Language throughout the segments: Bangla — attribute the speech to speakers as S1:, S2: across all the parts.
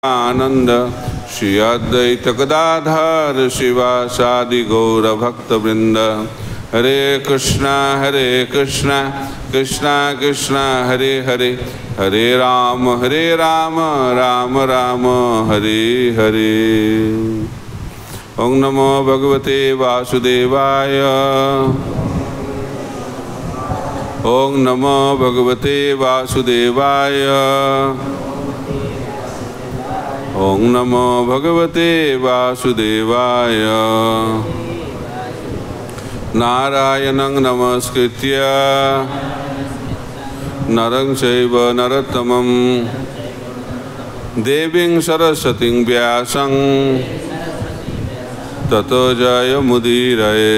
S1: आनंद श्री अद्वैत गदाधर शिवासादि गौर भक्त वृंद। हरे कृष्णा कृष्णा कृष्णा हरे हरे, हरे राम राम राम हरे हरे। ओं नमो भगवते वासुदेवाय। ओं नमो भगवते वासुदेवाय। ओं नमो भगवते वासुदेवाय। नारायणं नमस्कृत्य नरं चैव नरोत्तमं देवीं सरस्वतीं व्यासं ततो जयमुदीरये।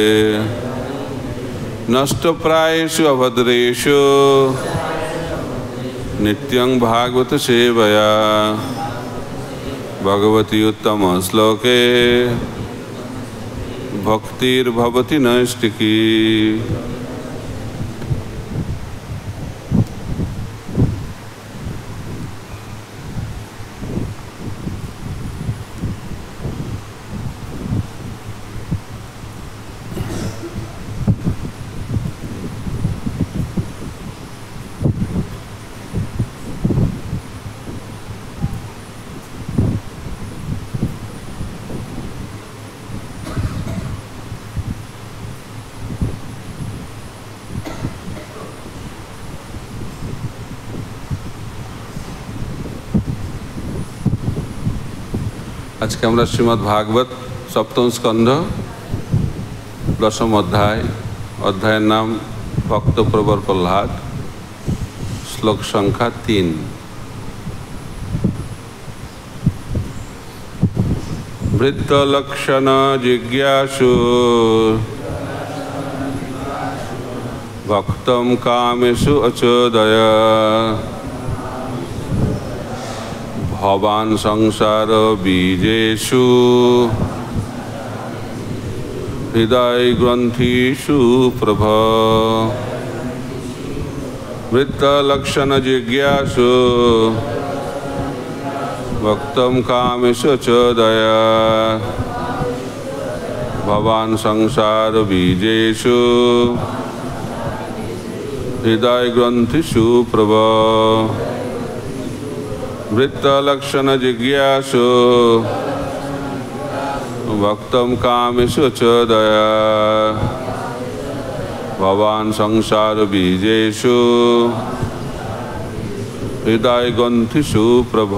S1: नष्टप्रायेषु अभद्रेषु नित्यं भागवत सेवया भगवती उत्तम श्लोके भक्तिर्भवति नैष्टिकी। आज के আমরা শ্রীমদ্ ভাগবত সপ্তম স্কন্ধ দশম অধ্যায়, অধ্যায়ের নাম ভক্ত প্রবর প্রহ্লাদ, শ্লোক সংখ্যা 3। ভৃত্য জিজ্ঞাসু ভক্তম কামেষু অচোদয় भवान् संसार बीजेषु हृदय ग्रंथिषु प्रभ। वृत्तलक्षण जिज्ञासु भक्तं कामेषु चोदय भवान् संसार बीजेषु हृदय ग्रंथिषु प्रभ। वृत्तलक्षण जिज्ञासु भक्तं कामेषु चोदय भवान् संसार बीजेषु हृदय ग्रंथिषु प्रभ।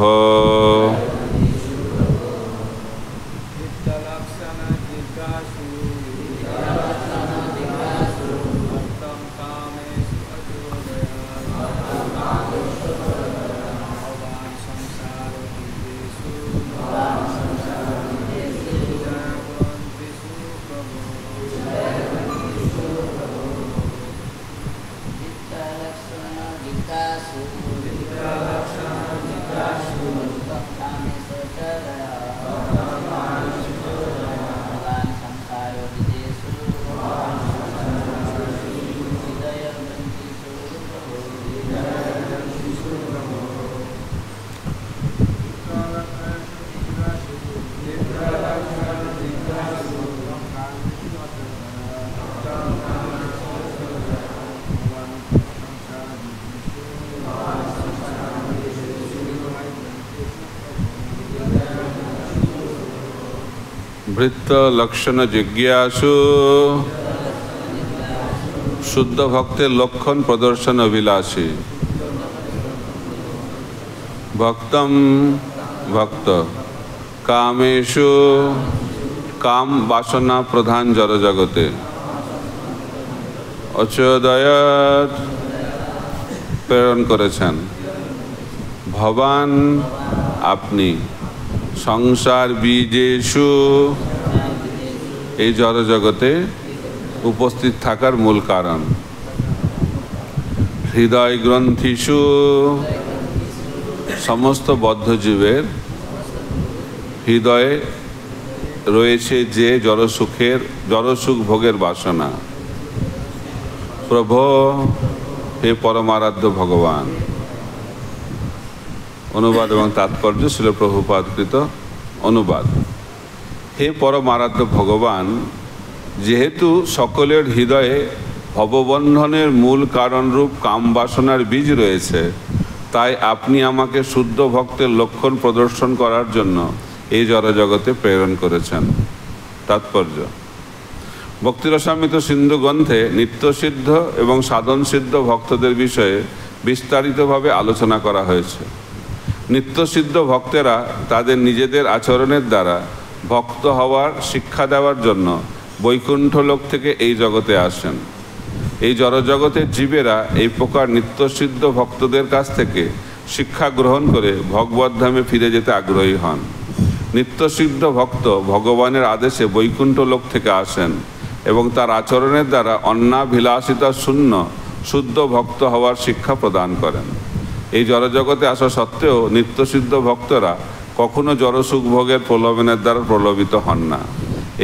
S1: वृत्त लक्षण जिज्ञासु शुद्ध भक्तेर लक्षण प्रदर्शन अभिलाषी। भक्तम भक्त कामेषु काम वासना प्रधान जड़ जगते अचोदयत प्रेरण करेছেন। भवान আপনি संसार बीजेषु এই জড় জগতে উপস্থিত থাকার মূল কারণ। হৃদয় গ্রন্থিষু সমস্ত বদ্ধজীবের হৃদয়ে রয়েছে যে জড়সুখ ভোগের বাসনা। প্রভো হে পরমারাধ্য ভগবান, অনুবাদ এবং তাৎপর্য শিল প্রভুপাদকৃত অনুবাদ। হে পরম আরাধ্য ভগবান, যেহেতু সকলের হৃদয়ে ভববন্ধনের মূল কারণরূপ কামবাসনার বীজ রয়েছে, তাই আপনি আমাকে শুদ্ধ ভক্তের লক্ষণ প্রদর্শন করার জন্য এই জড়জগতে প্রেরণ করেছেন। তাৎপর্য: ভক্তিরসামৃত সিন্ধু গ্রন্থে নিত্যসিদ্ধ এবং সাধনসিদ্ধ ভক্তদের বিষয়ে বিস্তারিতভাবে আলোচনা করা হয়েছে। নিত্যসিদ্ধ ভক্তেরা তাদের নিজেদের আচরণের দ্বারা ভক্ত হওয়ার শিক্ষা দেওয়ার জন্য বৈকুণ্ঠ লোক থেকে এই জগতে আসেন। এই জড়জগতের জীবেরা এই প্রকার নিত্যসিদ্ধ ভক্তদের কাছ থেকে শিক্ষা গ্রহণ করে ভগবদ্ধামে ফিরে যেতে আগ্রহী হন। নিত্যসিদ্ধ ভক্ত ভগবানের আদেশে বৈকুণ্ঠ লোক থেকে আসেন এবং তার আচরণের দ্বারা অন্নাভিলাষিতা শূন্য শুদ্ধ ভক্ত হওয়ার শিক্ষা প্রদান করেন। এই জড়জগতে আসা সত্ত্বেও নিত্যসিদ্ধ ভক্তরা কখনো জড়সুখ ভোগের প্রলোভনের দ্বারা প্রলোভিত হন না।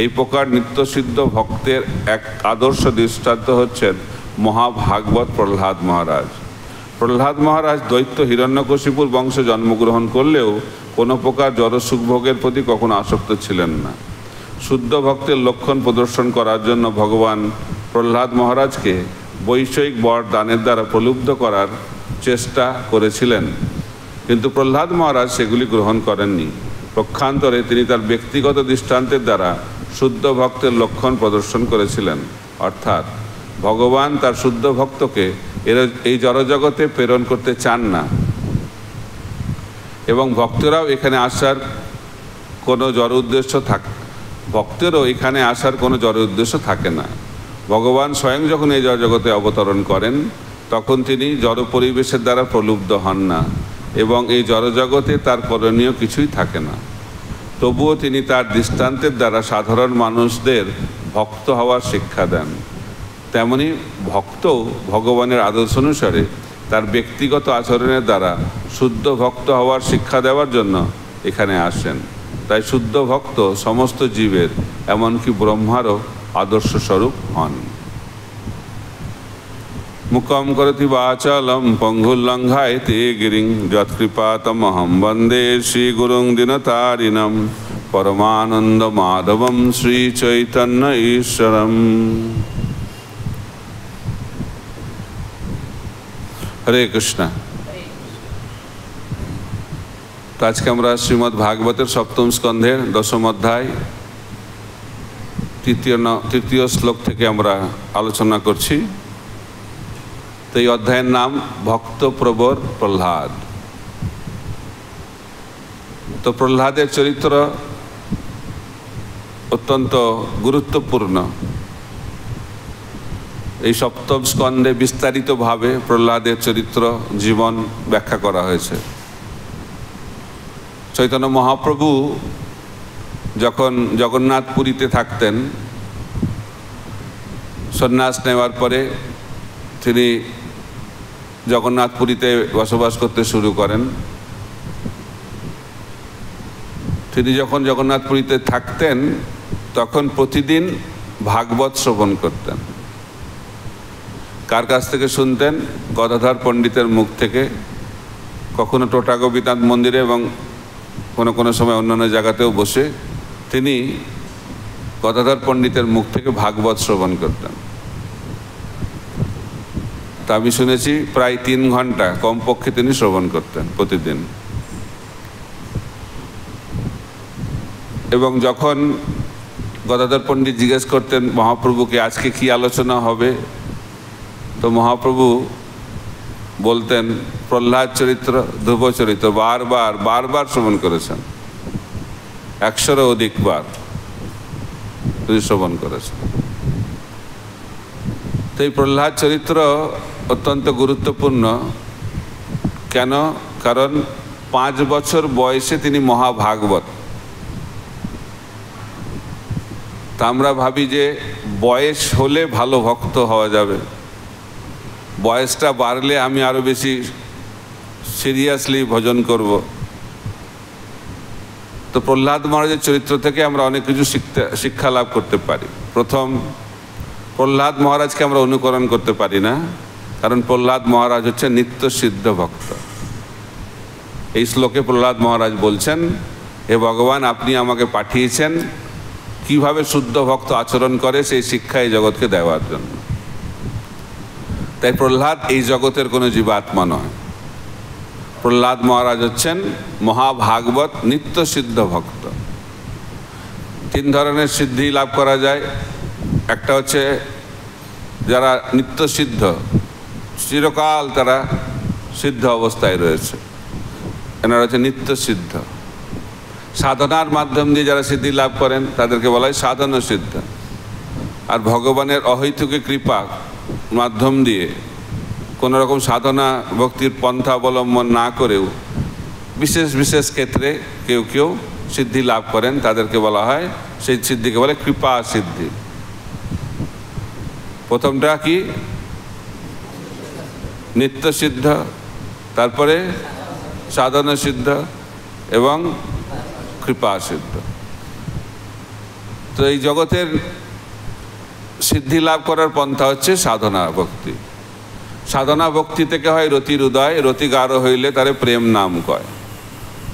S1: এই প্রকার নিত্যসিদ্ধ ভক্তের এক আদর্শ দৃষ্টান্ত হচ্ছেন মহাভাগবত প্রহ্লাদ মহারাজ। প্রহ্লাদ মহারাজ দৈত্য হিরণ্যকশিপুর বংশে জন্মগ্রহণ করলেও কোনো প্রকার জড়সুখ ভোগের প্রতি কখনো আসক্ত ছিলেন না। শুদ্ধ ভক্তের লক্ষণ প্রদর্শন করার জন্য ভগবান প্রহ্লাদ মহারাজকে বৈষয়িক বর দানের দ্বারা প্রলুব্ধ করার চেষ্টা করেছিলেন, কিন্তু প্রহ্লাদ মহারাজ সেগুলি গ্রহণ করেননি। পক্ষান্তরে তিনি তার ব্যক্তিগত দৃষ্টান্তের দ্বারা শুদ্ধ ভক্তের লক্ষণ প্রদর্শন করেছিলেন। অর্থাৎ ভগবান তার শুদ্ধ ভক্তকে এই জড়জগতে প্রেরণ করতে চান না এবং ভক্তরাও এখানে আসার কোনো জড় উদ্দেশ্য থাকে না। ভগবান স্বয়ং যখন এই জড়জগতে অবতরণ করেন তখন তিনি জড় পরিবেশের দ্বারা প্রলুব্ধ হন না এবং এই জড়জগতে তার করণীয় কিছুই থাকে না। তবুও তিনি তার দৃষ্টান্তের দ্বারা সাধারণ মানুষদের ভক্ত হওয়ার শিক্ষা দেন। তেমনি ভক্তও ভগবানের আদর্শ অনুসারে তার ব্যক্তিগত আচরণের দ্বারা শুদ্ধ ভক্ত হওয়ার শিক্ষা দেওয়ার জন্য এখানে আসেন। তাই শুদ্ধ ভক্ত সমস্ত জীবের, এমনকি ব্রহ্মারও আদর্শ স্বরূপ হন। মুখম করতি বাচালম পঙ্গুলঙ্ঘায়তে গিরিং যৎকৃপাতমহং বন্দে শ্রীগুরুং দীনতারিণম পরমানন্দ মাধবম শ্রী চৈতন্য ঈশ্বরম। হরে কৃষ্ণ। তো আজকে আমরা শ্রীমদ্ ভাগবতের সপ্তম স্কন্ধের দশম অধ্যায় তৃতীয় শ্লোক থেকে আমরা আলোচনা করছি। তো এই অধ্যায়ের নাম ভক্তপ্রবর প্রহ্লাদ। তো প্রহ্লাদের চরিত্র অত্যন্ত গুরুত্বপূর্ণ। এই সপ্তম স্কন্ধে বিস্তারিতভাবে প্রহ্লাদের চরিত্র জীবন ব্যাখ্যা করা হয়েছে। চৈতন্য মহাপ্রভু যখন জগন্নাথপুরীতে থাকতেন, সন্ন্যাস নেওয়ার পরে তিনি জগন্নাথপুরীতে বসবাস করতে শুরু করেন। তিনি যখন জগন্নাথপুরীতে থাকতেন তখন প্রতিদিন ভাগবত শ্রবণ করতেন। কার কাছ থেকে শুনতেন? গদাধর পণ্ডিতের মুখ থেকে। কখনো টোটা গোপীনাথ মন্দিরে এবং কোনো সময় অন্যান্য জায়গাতেও বসে তিনি গদাধর পণ্ডিতের মুখ থেকে ভাগবত শ্রবণ করতেন। তা আমি শুনেছি প্রায় 3 ঘন্টা কমপক্ষে তিনি শ্রবণ করতেন প্রতিদিন। এবং যখন গদাধর পণ্ডিত জিজ্ঞেস করতেন মহাপ্রভুকে আজকে কি আলোচনা হবে, তো মহাপ্রভু বলতেন প্রহ্লাদ চরিত্র, ধ্রুব চরিত্র বারবার শ্রবণ করেছেন। 100-এরও অধিক বার তিনি শ্রবণ করেছেন। তো এই প্রহ্লাদ চরিত্র অত্যন্ত গুরুত্বপূর্ণ। কেন? কারণ 5 বছর বয়সে তিনি মহাভাগবত। তা আমরা ভাবি যে বয়স হলে ভালো ভক্ত হওয়া যাবে, বয়সটা বাড়লে আমি আরো বেশি সিরিয়াসলি ভজন করব। তো প্রহ্লাদ মহারাজের চরিত্র থেকে আমরা অনেক কিছু শিক্ষা লাভ করতে পারি। প্রথম, প্রহ্লাদ মহারাজকে আমরা অনুকরণ করতে পারি না, কারণ প্রহ্লাদ মহারাজ হচ্ছে নিত্য সিদ্ধ ভক্ত। এই শ্লোকে প্রহ্লাদ মহারাজ বলছেন, হে ভগবান, আপনি আমাকে পাঠিয়েছেন কিভাবে শুদ্ধ ভক্ত আচরণ করে সেই শিক্ষা এই জগৎকে দেওয়ার জন্য। তাই প্রহ্লাদ এই জগতের কোনো জীবাত্মা নয়। প্রহ্লাদ মহারাজ হচ্ছেন মহাভাগবত নিত্য সিদ্ধ ভক্ত। 3 ধরনের সিদ্ধি লাভ করা যায়। একটা হচ্ছে যারা নিত্য সিদ্ধ, চিরকাল তারা সিদ্ধ অবস্থায় রয়েছে, এনারা হচ্ছে নিত্য সিদ্ধ। সাধনার মাধ্যম দিয়ে যারা সিদ্ধি লাভ করেন তাদেরকে বলা হয় সাধন সিদ্ধ। আর ভগবানের অহৈতুকী কৃপা মাধ্যম দিয়ে কোনো রকম সাধনা ভক্তির পন্থা অবলম্বন না করেও বিশেষ বিশেষ ক্ষেত্রে কেউ কেউ সিদ্ধি লাভ করেন, তাদেরকে বলা হয়, সেই সিদ্ধিকে বলে কৃপা সিদ্ধি। প্রথমটা কি? নিত্য সিদ্ধ, তারপরে সাধন সিদ্ধ এবং কৃপা সিদ্ধ। তো এই জগতের সিদ্ধি লাভ করার পন্থা হচ্ছে সাধনা ভক্তি। সাধনা ভক্তি থেকে হয় রতির উদয়, রতি গাঢ় হইলে তারে প্রেম নাম কয়।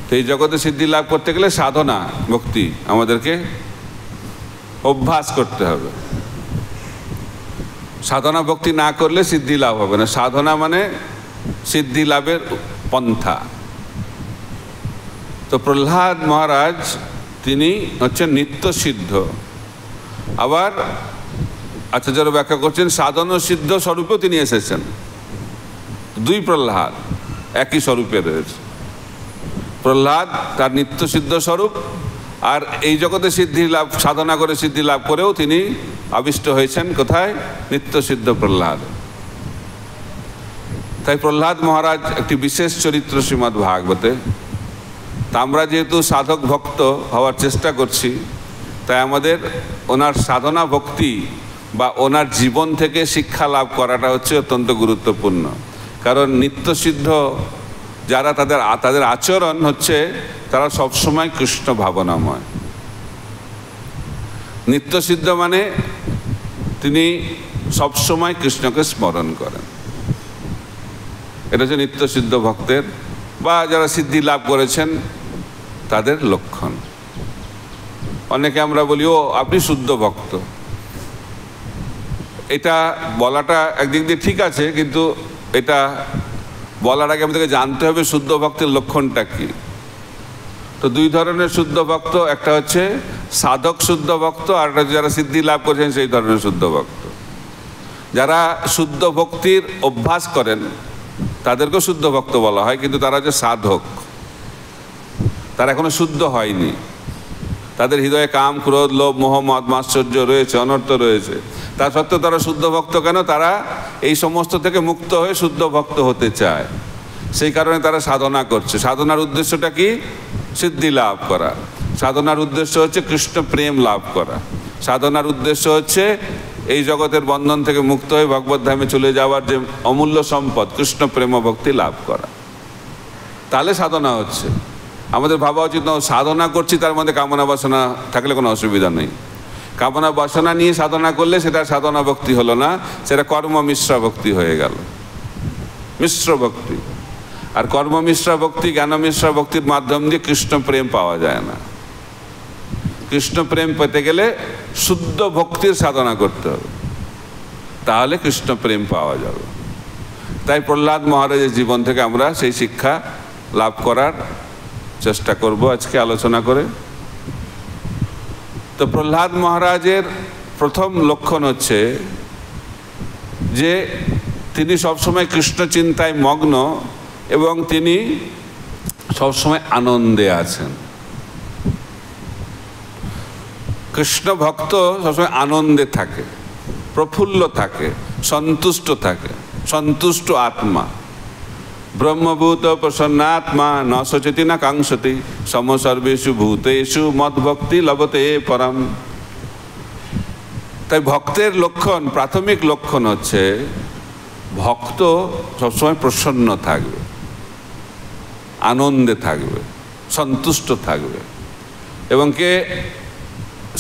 S1: তো এই জগতে সিদ্ধি লাভ করতে গেলে সাধনা ভক্তি আমাদেরকে অভ্যাস করতে হবে। সাধনা ভক্তি না করলে সিদ্ধি লাভ হবে না। সাধনা মানে সিদ্ধি লাভের পন্থা। তো প্রহ্লাদ মহারাজ তিনি হচ্ছেন নিত্য সিদ্ধ। আবার আচার্যরা ব্যাখ্যা করছেন সাধন সিদ্ধ স্বরূপেও তিনি এসেছেন। 2 প্রহ্লাদ একই স্বরূপে রয়েছে। প্রহ্লাদ তার নিত্য সিদ্ধ স্বরূপ, আর এই জগতে সিদ্ধি লাভ সাধনা করে সিদ্ধি লাভ করেও তিনি আবিষ্ট হয়েছেন কোথায়? নিত্য সিদ্ধ প্রহ্লাদ। তাই প্রহ্লাদ মহারাজ একটি বিশেষ চরিত্র শ্রীমদ্ ভাগবতে। তা আমরা যেহেতু সাধক ভক্ত হওয়ার চেষ্টা করছি, তাই আমাদের ওনার সাধনা ভক্তি বা ওনার জীবন থেকে শিক্ষা লাভ করাটা হচ্ছে অত্যন্ত গুরুত্বপূর্ণ। কারণ নিত্যসিদ্ধ যারা তাদের আচরণ হচ্ছে তারা সবসময় কৃষ্ণ ভাবনাময়। নিত্যসিদ্ধ মানে তিনি সবসময় কৃষ্ণকে স্মরণ করেন। এটা হচ্ছে নিত্যসিদ্ধ ভক্তের বা যারা সিদ্ধি লাভ করেছেন তাদের লক্ষণ। অনেকে আমরা বলি, ও আপনি শুদ্ধ ভক্ত। এটা বলাটা একদিক দিয়ে ঠিক আছে, কিন্তু এটা বলার আগে আমাদেরকে জানতে হবে শুদ্ধ ভক্তের লক্ষণটা কি। তো 2 ধরনের শুদ্ধ ভক্ত, একটা হচ্ছে সাধক শুদ্ধ ভক্ত, আর একটা যারা সিদ্ধি লাভ করেছেন সেই ধরনের শুদ্ধ ভক্ত। যারা শুদ্ধ ভক্তির অভ্যাস করেন তাদেরকেও শুদ্ধ ভক্ত বলা হয়, কিন্তু তারা হচ্ছে সাধক, তারা এখনো শুদ্ধ হয়নি। তাদের হৃদয়ে কাম, ক্রোধ, লোভ, মোহ, মদ, মাৎসর্য রয়েছে, অনর্থ রয়েছে। তা সত্ত্বেও তারা শুদ্ধ ভক্ত কেন? তারা এই সমস্ত থেকে মুক্ত হয়ে শুদ্ধ ভক্ত হতে চায়, সেই কারণে তারা সাধনা করছে। সাধনার উদ্দেশ্যটা কি? সিদ্ধি লাভ করা। সাধনার উদ্দেশ্য হচ্ছে কৃষ্ণ প্রেম লাভ করা। সাধনার উদ্দেশ্য হচ্ছে এই জগতের বন্ধন থেকে মুক্ত হয়ে ভগবত ধামে চলে যাওয়ার যে অমূল্য সম্পদ কৃষ্ণ প্রেম ভক্তি লাভ করা। তাহলে সাধনা হচ্ছে। আমাদের ভাবা উচিত না সাধনা করছি তার মধ্যে কামনা বাসনা থাকলে কোনো অসুবিধা নেই। কামনা বাসনা নিয়ে সাধনা করলে সেটা সাধনা ভক্তি হলো না, সেটা কর্ম মিশ্রা ভক্তি হয়ে গেল, মিশ্র ভক্তি। আর কর্ম মিশ্রা ভক্তি, জ্ঞান মিশ্রা ভক্তির মাধ্যম দিয়ে কৃষ্ণ প্রেম পাওয়া যায় না। কৃষ্ণ প্রেম পেতে গেলে শুদ্ধ ভক্তির সাধনা করতে হবে, তাহলে কৃষ্ণ প্রেম পাওয়া যাবে। তাই প্রহ্লাদ মহারাজের জীবন থেকে আমরা সেই শিক্ষা লাভ করার চেষ্টা করব আজকে আলোচনা করে। তো প্রহ্লাদ মহারাজের প্রথম লক্ষণ হচ্ছে যে তিনি সবসময় কৃষ্ণ চিন্তায় মগ্ন এবং তিনি সবসময় আনন্দে আছেন। কৃষ্ণ ভক্ত সবসময় আনন্দে থাকে, প্রফুল্ল থাকে, সন্তুষ্ট থাকে, সন্তুষ্ট আত্মা। ব্রহ্মভূত প্রসন্নাত্মা ন শোচতি না কাঙ্ক্ষতি সমসর্বেষু ভূতেষু মদ্ভক্তি লভতে পরম। তাই ভক্তের লক্ষণ, প্রাথমিক লক্ষণ হচ্ছে ভক্ত সবসময় প্রসন্ন থাকবে, আনন্দে থাকবে, সন্তুষ্ট থাকবে। এবং কে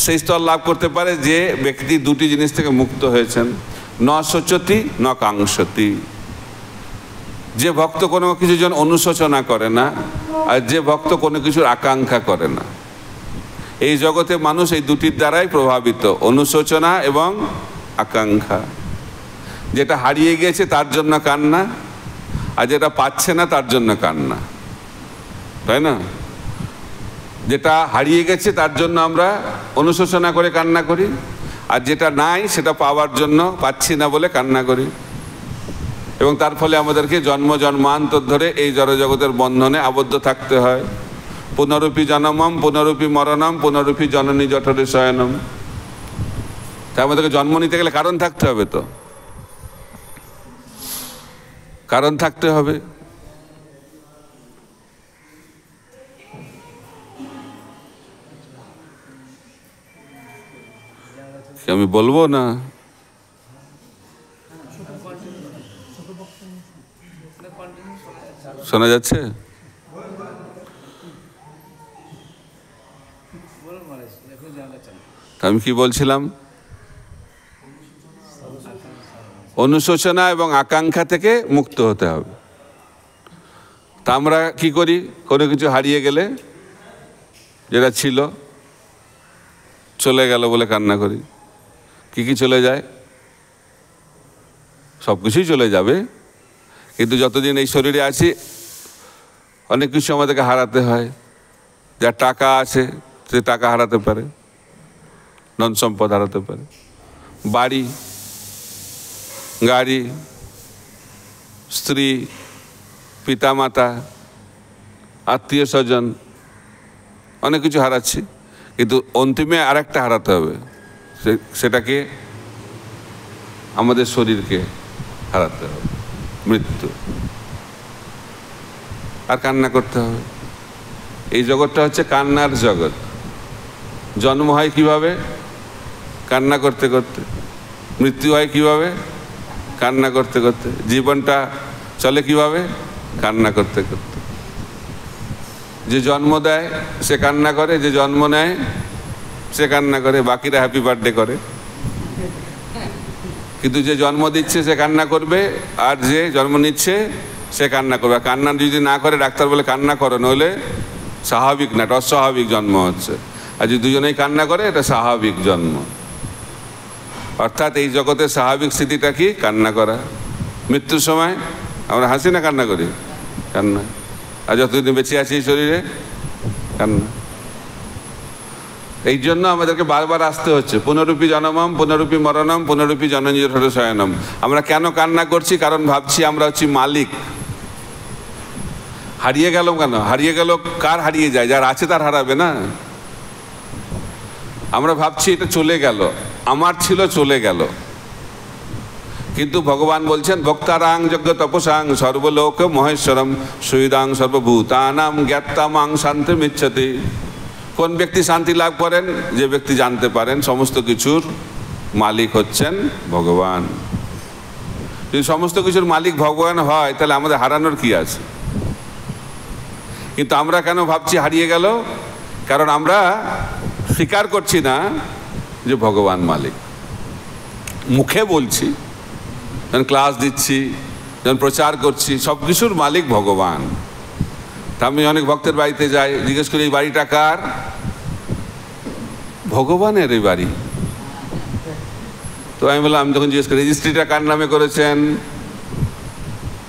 S1: সেই স্তর লাভ করতে পারে? যে ব্যক্তি 2টি জিনিস থেকে মুক্ত হয়েছেন, ন শোচতি ন কাঙ্ক্ষতি। যে ভক্ত কোনো কিছুর জন্য অনুশোচনা করে না, আর যে ভক্ত কোনো কিছুর আকাঙ্ক্ষা করে না। এই জগতে মানুষ এই দুটির দ্বারাই প্রভাবিত, অনুশোচনা এবং আকাঙ্ক্ষা। যেটা হারিয়ে গেছে তার জন্য কান্না, আর যেটা পাচ্ছে না তার জন্য কান্না, তাই না? যেটা হারিয়ে গেছে তার জন্য আমরা অনুশোচনা করে কান্না করি, আর যেটা নাই সেটা পাওয়ার জন্য পাচ্ছি না বলে কান্না করি। এবং তার ফলে আমাদেরকে জন্ম জন্মান্তর ধরে এই জড়জগতের বন্ধনে আবদ্ধ থাকতে হয়। পুনরূপী জনমম পুনরূপী মরণম পুনরূপী জননী জঠরে শয়নম। তাই আমাদেরকে জন্ম নিতে গেলে কারণ থাকতে হবে, তো কারণ থাকতে হবে। আমি বলবো না? শোনা যাচ্ছে? আমি কি বলছিলাম? অনুশোচনা এবং আকাঙ্ক্ষা থেকে মুক্ত হতে হবে। তা আমরা কি করি? কোনো কিছু হারিয়ে গেলে, যেটা ছিল চলে গেল বলে কান্না করি। কি কি চলে যায়? সব কিছুই চলে যাবে, কিন্তু যতদিন এই শরীরে আছি অনেক কিছু আমাদেরকে হারাতে হয়। যার টাকা আছে সে টাকা হারাতে পারে, ধন সম্পদ হারাতে পারে, বাড়ি গাড়ি, স্ত্রী, পিতামাতা, আত্মীয় স্বজন, অনেক কিছু হারাচ্ছি, কিন্তু অন্তিমে আরেকটা হারাতে হবে। সেটাকে আমাদের শরীরকে হারাতে হবে, মৃত্যু। আর কান্না করতে হবে। এই জগৎটা হচ্ছে কান্নার জগৎ। জন্ম হয় কিভাবে? কান্না করতে করতে। মৃত্যু হয় কিভাবে? কান্না করতে করতে। জীবনটা চলে কিভাবে? কান্না করতে করতে। যে জন্ম দেয় সে কান্না করে, যে জন্ম নেয় সে কান্না করে, বাকিরা হ্যাপি বার্থডে করে। কিন্তু যে জন্ম দিচ্ছে সে কান্না করবে, আর যে জন্ম নিচ্ছে সে কান্না করবে। কান্না যদি না করে ডাক্তার বলে কান্না করো, নইলে স্বাভাবিক না, এটা অস্বাভাবিক জন্ম হচ্ছে। আর যদি দুজনেই কান্না করে এটা স্বাভাবিক জন্ম। অর্থাৎ এই জগতের স্বাভাবিক স্থিতিটা কি? কান্না করা। মৃত্যুর সময় আমরা হাসি না কান্না করি? কান্না। আর যতদিন বেঁচে আছি এই শরীরে কান্না। এই জন্য আমাদেরকে বারবার আসতে হচ্ছে পুনরূপী জনমম পুনরূপী মরণম পুনরূপী জননী জঠরে শয়নম। আমরা কেন কান্না করছি? কারণ ভাবছি আমরা হচ্ছি মালিক। হারিয়ে গেল কেন? হারিয়ে গেল কার হারিয়ে যায়? যার আছে তার হারাবে না। আমরা ভাবছি এটা চলে গেল, আমার ছিল চলে গেল, কিন্তু ভগবান বলছেন ভক্তারাং যজ্ঞ তপসাং সর্বলোক মহেশ্বরম সুহৃদাং সর্বভূতানাং জ্ঞাত্তামাং শান্তিমিচ্ছতি। কোন ব্যক্তি শান্তি লাভ করেন? যে ব্যক্তি জানতে পারেন সমস্ত কিছুর মালিক হচ্ছেন ভগবান। যদি সমস্ত কিছুর মালিক ভগবান হয় তাহলে আমাদের হারানোর কি আছে? কিন্তু আমরা কেন ভাবছি হারিয়ে গেল? কারণ আমরা স্বীকার করছি না যে ভগবান মালিক। মুখে বলছি, যখন ক্লাস দিচ্ছি, যখন প্রচার করছি, সব কিছুর মালিক ভগবান। তা আমি অনেক ভক্তের বাড়িতে যাই, জিজ্ঞেস করি এই বাড়িটা কার? ভগবানের এই বাড়ি। তো আমি বললাম, আমি যখন জিজ্ঞেস করি রেজিস্ট্রিটা কার নামে করেছেন,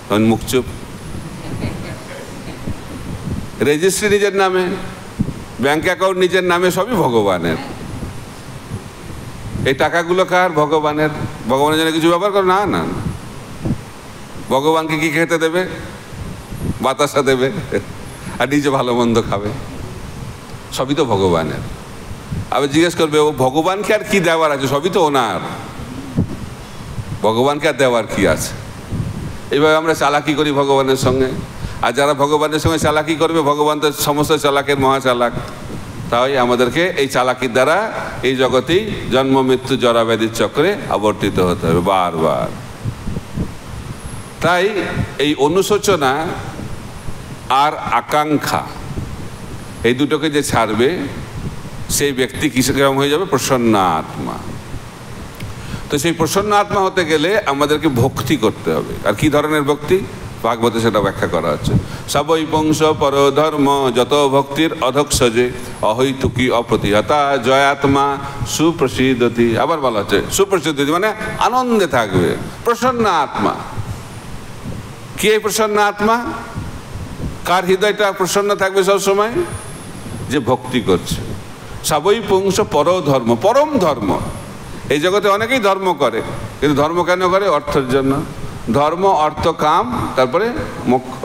S1: তখন মুখ চুপ। রেজিস্ট্রি নিজের নামে, ব্যাংক অ্যাকাউন্ট নিজের নামে, সবই ভগবানের। এই টাকাগুলো কার? ভগবানের। ভগবানের জন্য কিছু ব্যাপার করো না? না, ভগবানকে কি খেতে দেবে? বাতাসা দেবে, আর নিজে ভালো মন্দ খাবে, সবই তো ভগবানের। আবার জিজ্ঞেস করবে ও ভগবানকে আর কি দেওয়ার আছে? সবই তো ওনার, ভগবানকে আর দেওয়ার কি আছে? এইভাবে আমরা চালাকি করি ভগবানের সঙ্গে। আর যারা ভগবানের সঙ্গে চালাকি করবে, ভগবান তো সমস্ত চালাকের মহাচালাক। তাই আমাদেরকে এই চালাকির দ্বারা এই জগতেই জন্ম মৃত্যু জরা ব্যাধির চক্রে আবর্তিত হতে হবে বারবার। তাই এই অনুশোচনা আর আকাঙ্ক্ষা, এই দুটোকে যে ছাড়বে সেই ব্যক্তি কিরকম হয়ে যাবে? প্রসন্ন আত্মা। তো সেই প্রসন্ন আত্মা হতে গেলে আমাদেরকে ভক্তি করতে হবে। আর কি ধরনের ভক্তি? ভাগবতে সেটা ব্যাখ্যা করা হচ্ছে। সবই পুংস পরধর্ম যত ভক্তির অধক্ষজে অহৈতুকী অপ্রতিহতা জয়াত্মা সুপ্রসিদ্ধতি। আবার বলা হচ্ছে সুপ্রসিদ্ধতি মানে আনন্দে থাকবে, প্রসন্ন আত্মা। কে প্রসন্ন আত্মা? কার হৃদয়টা প্রসন্ন থাকবে সবসময়? যে ভক্তি করছে। সবই পুংস পরধর্ম, পরম ধর্ম। এই জগতে অনেকেই ধর্ম করে, কিন্তু ধর্ম কেন করে? অর্থের জন্য। ধর্ম, অর্থ, কাম, তারপরে মোক্ষ।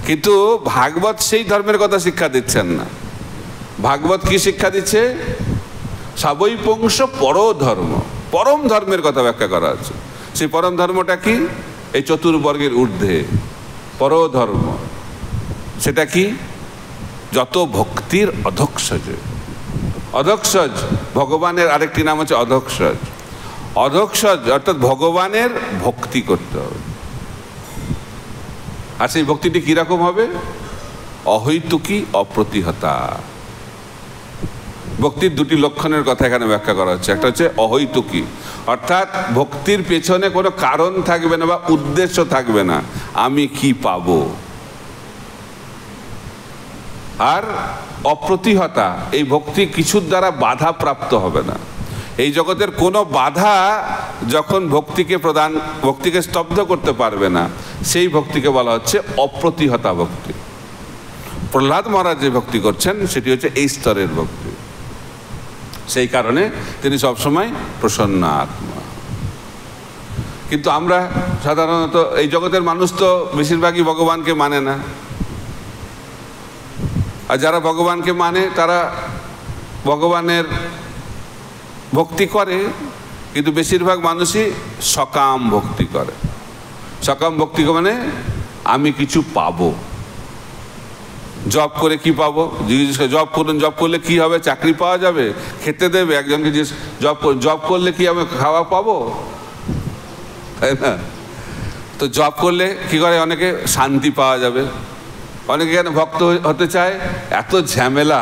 S1: কিন্তু ভাগবত সেই ধর্মের কথা শিক্ষা দিচ্ছেন না। ভাগবত কি শিক্ষা দিচ্ছে? সবই পুংস পরধর্ম, পরম ধর্মের কথা ব্যাখ্যা করা হচ্ছে। সেই পরম ধর্মটা কি? এই চতুর্বর্গের ঊর্ধ্বে পরধর্ম। সেটা কি? যত ভক্তির অধক্ষজ। অধক্ষজ ভগবানের আরেকটি নাম হচ্ছে অধক্ষজ। অধক্ষজ অর্থাৎ ভগবানের ভক্তি করতে হবে। আর সেই ভক্তিটি কিরকম হবে? অহৈতুকী অপ্রতিহতা। ভক্তির দুটি লক্ষণের কথা এখানে ব্যাখ্যা করা হচ্ছে। একটা হচ্ছে অহৈতুকী, অর্থাৎ ভক্তির পেছনে কোনো কারণ থাকবে না বা উদ্দেশ্য থাকবে না, আমি কি পাবো। আর অপ্রতিহতা, এই ভক্তি কিছুর দ্বারা বাধা প্রাপ্ত হবে না। এই জগতের কোনো বাধা যখন ভক্তিকে স্তব্ধ করতে পারবে না, সেই ভক্তিকে বলা হচ্ছে অপ্রতিহতা ভক্তি। প্রহ্লাদ মহারাজ যে ভক্তি করছেন সেটি হচ্ছে এই স্তরের ভক্তি। সেই কারণে তিনি সবসময় প্রসন্ন আত্মা। কিন্তু আমরা সাধারণত এই জগতের মানুষ তো বেশিরভাগই ভগবানকে মানে না। আর যারা ভগবানকে মানে তারা ভগবানের ভক্তি করে, কিন্তু বেশিরভাগ মানুষই সকাম ভক্তি করে। সকাম ভক্তি মানে আমি কিছু পাবো। জব করে কি পাবো? জব করুন, জব করলে কি হবে? চাকরি পাওয়া যাবে, খেতে দেবে। একজনকে যে জব করলে কি আমি খাওয়া পাবো, তাই না? তো জব করলে কি করে? অনেকে শান্তি পাওয়া যাবে। অনেকে কেন ভক্ত হতে চায়? এত ঝামেলা,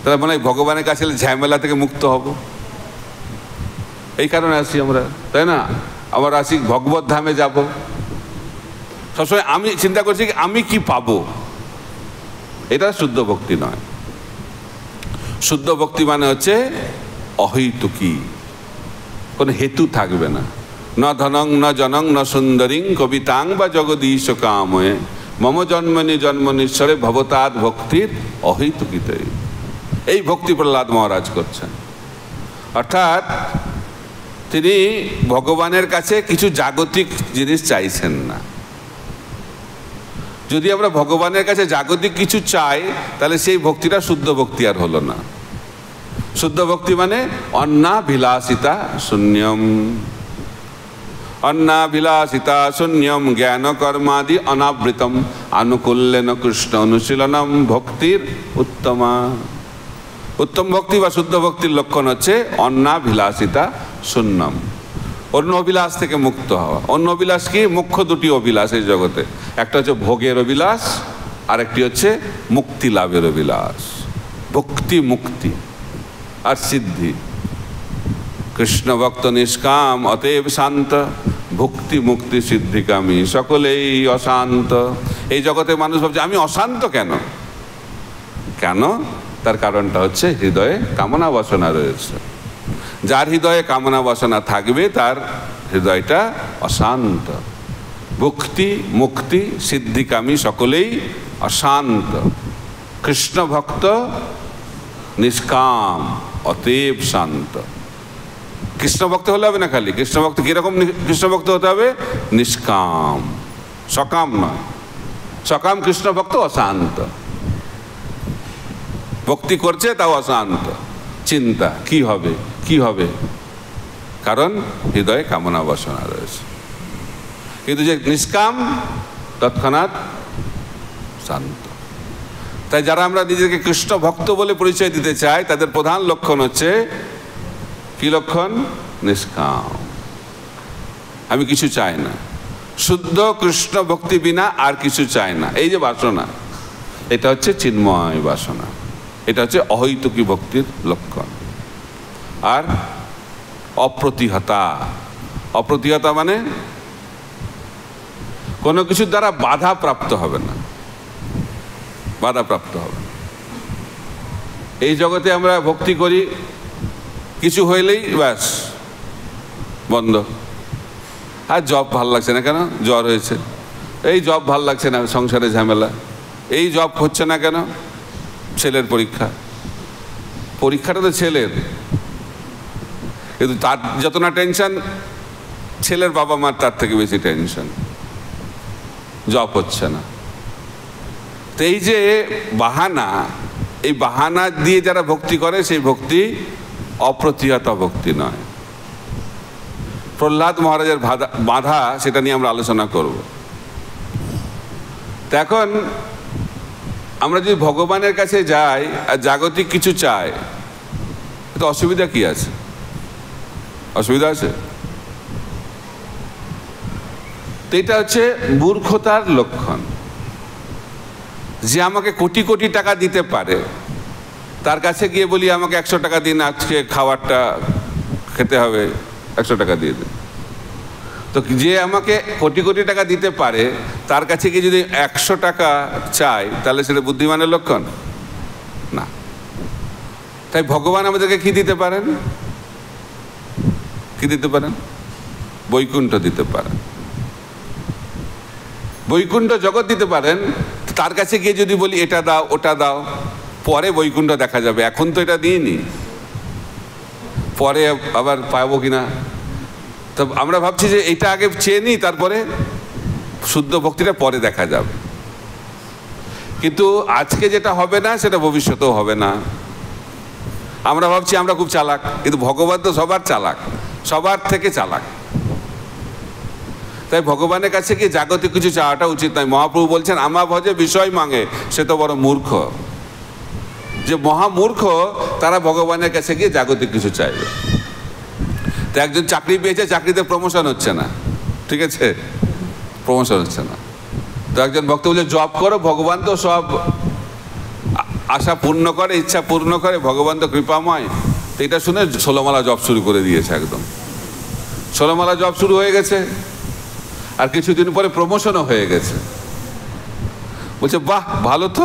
S1: তারা মনে হয় ভগবানের কাছে ঝামেলা থেকে মুক্ত হব। এই কারণে আসি আমরা, তাই না? আবার আসি ভগবত ধামে যাব। সবসময় আমি চিন্তা করছি আমি কি পাবো। এটা শুদ্ধ ভক্তি নয়। শুদ্ধ ভক্তি মানে হচ্ছে অহৈতুকী, কোনো হেতু থাকবে না। ন ধনং ন জনং ন সুন্দরীং কবিতাং বা জগদীশ কাময়ে মম জন্মনি জন্মনীশ্বরে ভবতাৎ ভক্তির অহৈতুকীতে। এই ভক্তি প্রহ্লাদ মহারাজ করছেন। অর্থাৎ তিনি ভগবানের কাছে কিছু জাগতিক জিনিস চাইছেন না। যদি আমরা ভগবানের কাছে জাগতিক কিছু চাই, তাহলে সেই ভক্তিটা শুদ্ধ ভক্তি আর হলো না। শুদ্ধ ভক্তি মানে অন্নাভিলাষিতা শূন্যম, অন্নাভিলাষিতা শূন্যম জ্ঞান কর্মাদি অনাবৃতম আনুকূল্যেন কৃষ্ণ অনুশীলনম ভক্তির উত্তমা। উত্তম ভক্তি বা শুদ্ধ ভক্তির লক্ষণ হচ্ছে অন্নাভিলাষিতা শূন্যম, অন্য অভিলাষ থেকে মুক্ত হওয়া। অন্য অভিলাষ কি? মুখ্য দুটি অভিলাষ এই জগতে। একটা হচ্ছে ভোগের অভিলাষ, আর একটি হচ্ছে মুক্তি লাভের অভিলাষ। ভক্তি, মুক্তি আর সিদ্ধি। কৃষ্ণ ভক্ত নিষ্কাম অতএব শান্ত, ভক্তি মুক্তি সিদ্ধিকামী সকলেই অশান্ত। এই জগতে মানুষ ভাবছে আমি অশান্ত কেন? কেন? তার কারণটা হচ্ছে হৃদয়ে কামনা বাসনা রয়েছে। যার হৃদয়ে কামনা বাসনা থাকবে তার হৃদয়টা অশান্ত। ভক্তি মুক্তি সিদ্ধিকামী সকলেই অশান্ত। কৃষ্ণ ভক্ত নিষ্কাম অতএব শান্ত। কৃষ্ণ ভক্ত হলে হবে না খালি। কৃষ্ণ ভক্ত কিরকম কৃষ্ণ ভক্ত হতে হবে? নিষ্কাম, সকাম নয়। সকাম কৃষ্ণ ভক্ত অশান্ত, ভক্তি করছে তাও অশান্ত। চিন্তা কি হবে, কি হবে, কারণ হৃদয়ে কামনা বাসনা রয়েছে। কিন্তু যে নিষ্কাম তৎক্ষণাৎ শান্ত। তাই যারা আমরা নিজেকে কৃষ্ণ ভক্ত বলে পরিচয় দিতে চাই, তাদের প্রধান লক্ষণ হচ্ছে কি লক্ষণ? নিষ্কাম। আমি কিছু চাই না, শুদ্ধ কৃষ্ণ ভক্তি বিনা আর কিছু চাই না। এই যে বাসনা, এটা হচ্ছে চিন্ময় বাসনা। এটা হচ্ছে অহৈতুকী ভক্তির লক্ষণ। আর অপ্রতিহতা, অপ্রতিহতা মানে কোনো কিছুর দ্বারা বাধা প্রাপ্ত হবে না, বাধা প্রাপ্ত হবে। এই জগতে আমরা ভক্তি করি, কিছু হইলেই ব্যাস বন্ধ। আর জব ভাল লাগছে না কেন? জ্বর হয়েছে। এই জব ভাল লাগছে না, সংসারে ঝামেলা। এই জব হচ্ছে না কেন? ছেলের পরীক্ষা। পরীক্ষাটা তো ছেলের, কিন্তু তার যত না টেনশন, ছেলের বাবা মার তার থেকে বেশি টেনশন, জব হচ্ছে না। তো এই যে বাহানা, এই বাহানা দিয়ে যারা ভক্তি করে সেই ভক্তি অপ্রতিহত ভক্তি নয়। প্রহ্লাদ মহারাজের বাধা, সেটা নিয়ে আমরা আলোচনা করব। তো এখন আমরা যদি ভগবানের কাছে যাই আর জাগতিক কিছু চাই, তো অসুবিধা কি আছে? অসুবিধা আছে? তো এটা হচ্ছে মূর্খতার লক্ষণ। যে আমাকে কোটি কোটি টাকা দিতে পারে, তার কাছে গিয়ে বলি আমাকে 100 টাকা দিন, আজকে খাবারটা খেতে হবে, 100 টাকা দিয়ে দিন। তো যে আমাকে কোটি কোটি টাকা দিতে পারে, তার কাছে গিয়ে যদি 100 টাকা চাই, তাহলে সেটা বুদ্ধিমানের লক্ষণ না। তাই ভগবান আমাদেরকে কি দিতে পারেন? কি দিতে পারেন? বৈকুণ্ঠ দিতে পারেন, বৈকুণ্ঠ জগৎ দিতে পারেন। তার কাছে গিয়ে যদি বলি এটা দাও ওটা দাও, পরে বৈকুণ্ঠ দেখা যাবে, এখন তো এটা দিইনি, পরে আবার পাবো কিনা। তো আমরা ভাবছি যে এটা আগে চেয়ে নিই, তারপরে শুদ্ধ ভক্তিটা পরে দেখা যাবে। কিন্তু আজকে যেটা হবে না, সেটা ভবিষ্যতেও হবে না। আমরা ভাবছি আমরা খুব চালাক, কিন্তু ভগবান তো সবার চালাক, সবার থেকে চালাক। তাই ভগবানের কাছে গিয়ে জাগতিক কিছু চাওয়াটা উচিত নয়। মহাপ্রভু বলছেন, আমা ভজে বিষয় মাঙে, সে তো বড় মূর্খ। যে মহামূর্খ, তারা ভগবানের কাছে গিয়ে জাগতিক কিছু চাইবে। তো একজন চাকরি পেয়েছে, চাকরিতে প্রমোশন হচ্ছে না, ঠিক আছে, প্রমোশন হচ্ছে না। তো একজন ভক্ত বলছে জব করো, ভগবান তো সব আশা পূর্ণ করে, ইচ্ছা পূর্ণ করে, ভগবান তো কৃপাময়। তো এটা শুনে 16 মালা জব শুরু করে দিয়েছে, একদম 16 মালা জব শুরু হয়ে গেছে। আর কিছুদিন পরে প্রমোশনও হয়ে গেছে। বলছে বাহ, ভালো তো,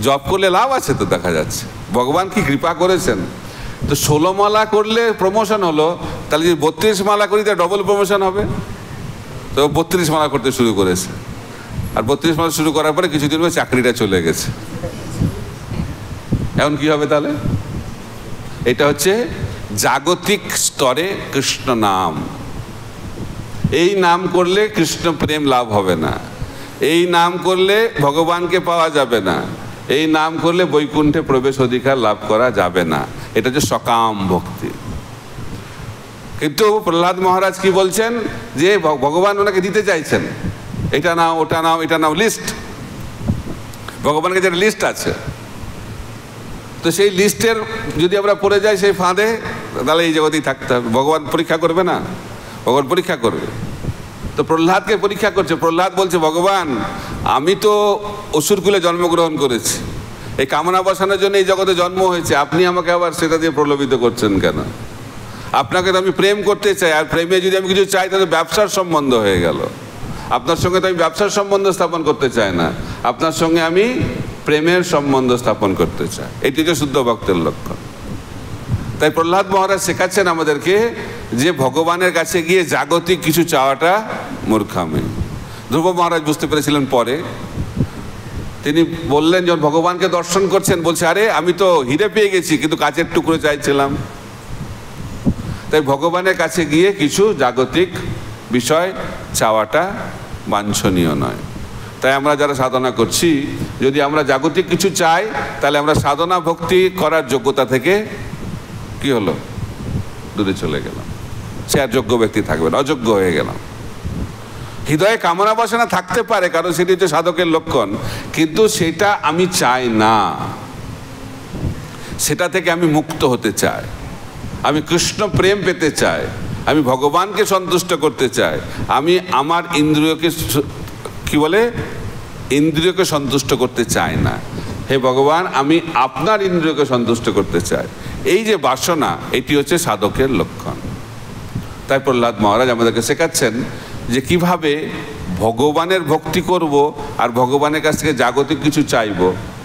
S1: জব করলে লাভ আছে তো, দেখা যাচ্ছে ভগবান কি কৃপা করেছেন। তো 16 মালা করলে প্রমোশন হলো, তাহলে যদি 32 মালা করি তা ডবল প্রমোশন হবে। তো 32 মালা করতে শুরু করেছে, আর 32 মালা শুরু করার পরে কিছুদিন পরে চাকরিটা চলে গেছে। এখন কি হবে তাহলে? এটা হচ্ছে জাগতিক স্তরে কৃষ্ণ নাম। এই নাম করলে কৃষ্ণ প্রেম লাভ হবে না, এই নাম করলে ভগবানকে পাওয়া যাবে না, এই নাম করলে বৈকুণ্ঠে প্রবেশ অধিকার লাভ করা যাবে না। এটা হচ্ছে সকাম ভক্তি। কিন্তু প্রহ্লাদ মহারাজ কি বলছেন, যে ভগবান ওনাকে দিতে চাইছেন, এটা নাও ওটা নাও এটা নাও, লিস্ট। ভগবানের কাছে লিস্ট আছে। তো সেই লিস্টের যদি আমরা পড়ে যাই সেই ফাঁদে, তাহলে এই জগতেই থাকতে হবে। ভগবান পরীক্ষা করবে না? ভগবান পরীক্ষা করবে। তো প্রহ্লাদকে পরীক্ষা করছে। প্রহ্লাদ বলছে, ভগবান আমি তো অসুরকুলে জন্মগ্রহণ করেছি, এই কামনা বসানোর জন্য এই জগতে জন্ম হয়েছে, আপনি আমাকে আবার সেটা দিয়ে প্রলোভিত করছেন কেন? আপনাকে তো আমি প্রেম করতে চাই, আর প্রেমে যদি আমি কিছু চাই তাহলে ব্যবসার সম্বন্ধ হয়ে গেল। আপনার সঙ্গে তো আমি ব্যবসার সম্বন্ধ স্থাপন করতে চাই না, আপনার সঙ্গে আমি প্রেমের সম্বন্ধ স্থাপন করতে চাই। এটি হচ্ছে শুদ্ধ ভক্তের লক্ষণ। তাই প্রহ্লাদ মহারাজ শেখাচ্ছেন আমাদেরকে যে ভগবানের কাছে গিয়ে জাগতিক কিছু চাওয়াটা মূর্খামি। ধ্রুব মহারাজ বুঝতে পেরেছিলেন পরে। তিনি বললেন, যখন ভগবানকে দর্শন করছেন, বলছে আরে আমি তো হিরে পেয়ে গেছি, কিন্তু কাচের টুকরো চাইছিলাম। তাই ভগবানের কাছে গিয়ে কিছু জাগতিক বিষয় চাওয়াটা বাঞ্ছনীয় নয়। তাই আমরা যারা সাধনা করছি, যদি আমরা জাগতিক কিছু চাই, তাহলে আমরা সাধনা ভক্তি করার যোগ্যতা থেকে কি হলো, দূরে চলে গেলাম। সে আর যোগ্য ব্যক্তি থাকবে না, অযোগ্য হয়ে গেলাম। হৃদয়ে কামনা বাসনা থাকতে পারে, কারণ সেটি হচ্ছে সাধকের লক্ষণ, কিন্তু সেটা আমি চাই না। সেটা থেকে আমি মুক্ত হতে চাই, আমি কৃষ্ণ প্রেম পেতে চাই, আমি ভগবানকে সন্তুষ্ট করতে চাই, আমি আমার ইন্দ্রিয়কে কি বলে, ইন্দ্রিয়কে সন্তুষ্ট করতে চাই না। হে ভগবান, আমি আপনার ইন্দ্রিয়কে সন্তুষ্ট করতে চাই। এই যে বাসনা, এটি হচ্ছে সাধকের লক্ষণ। তাই প্রহ্লাদ মহারাজ আমাদেরকে শেখাচ্ছেন যে কিভাবে ভগবানের ভক্তি করব আর ভগবানের কাছ থেকে জাগতিক কিছু চাইব,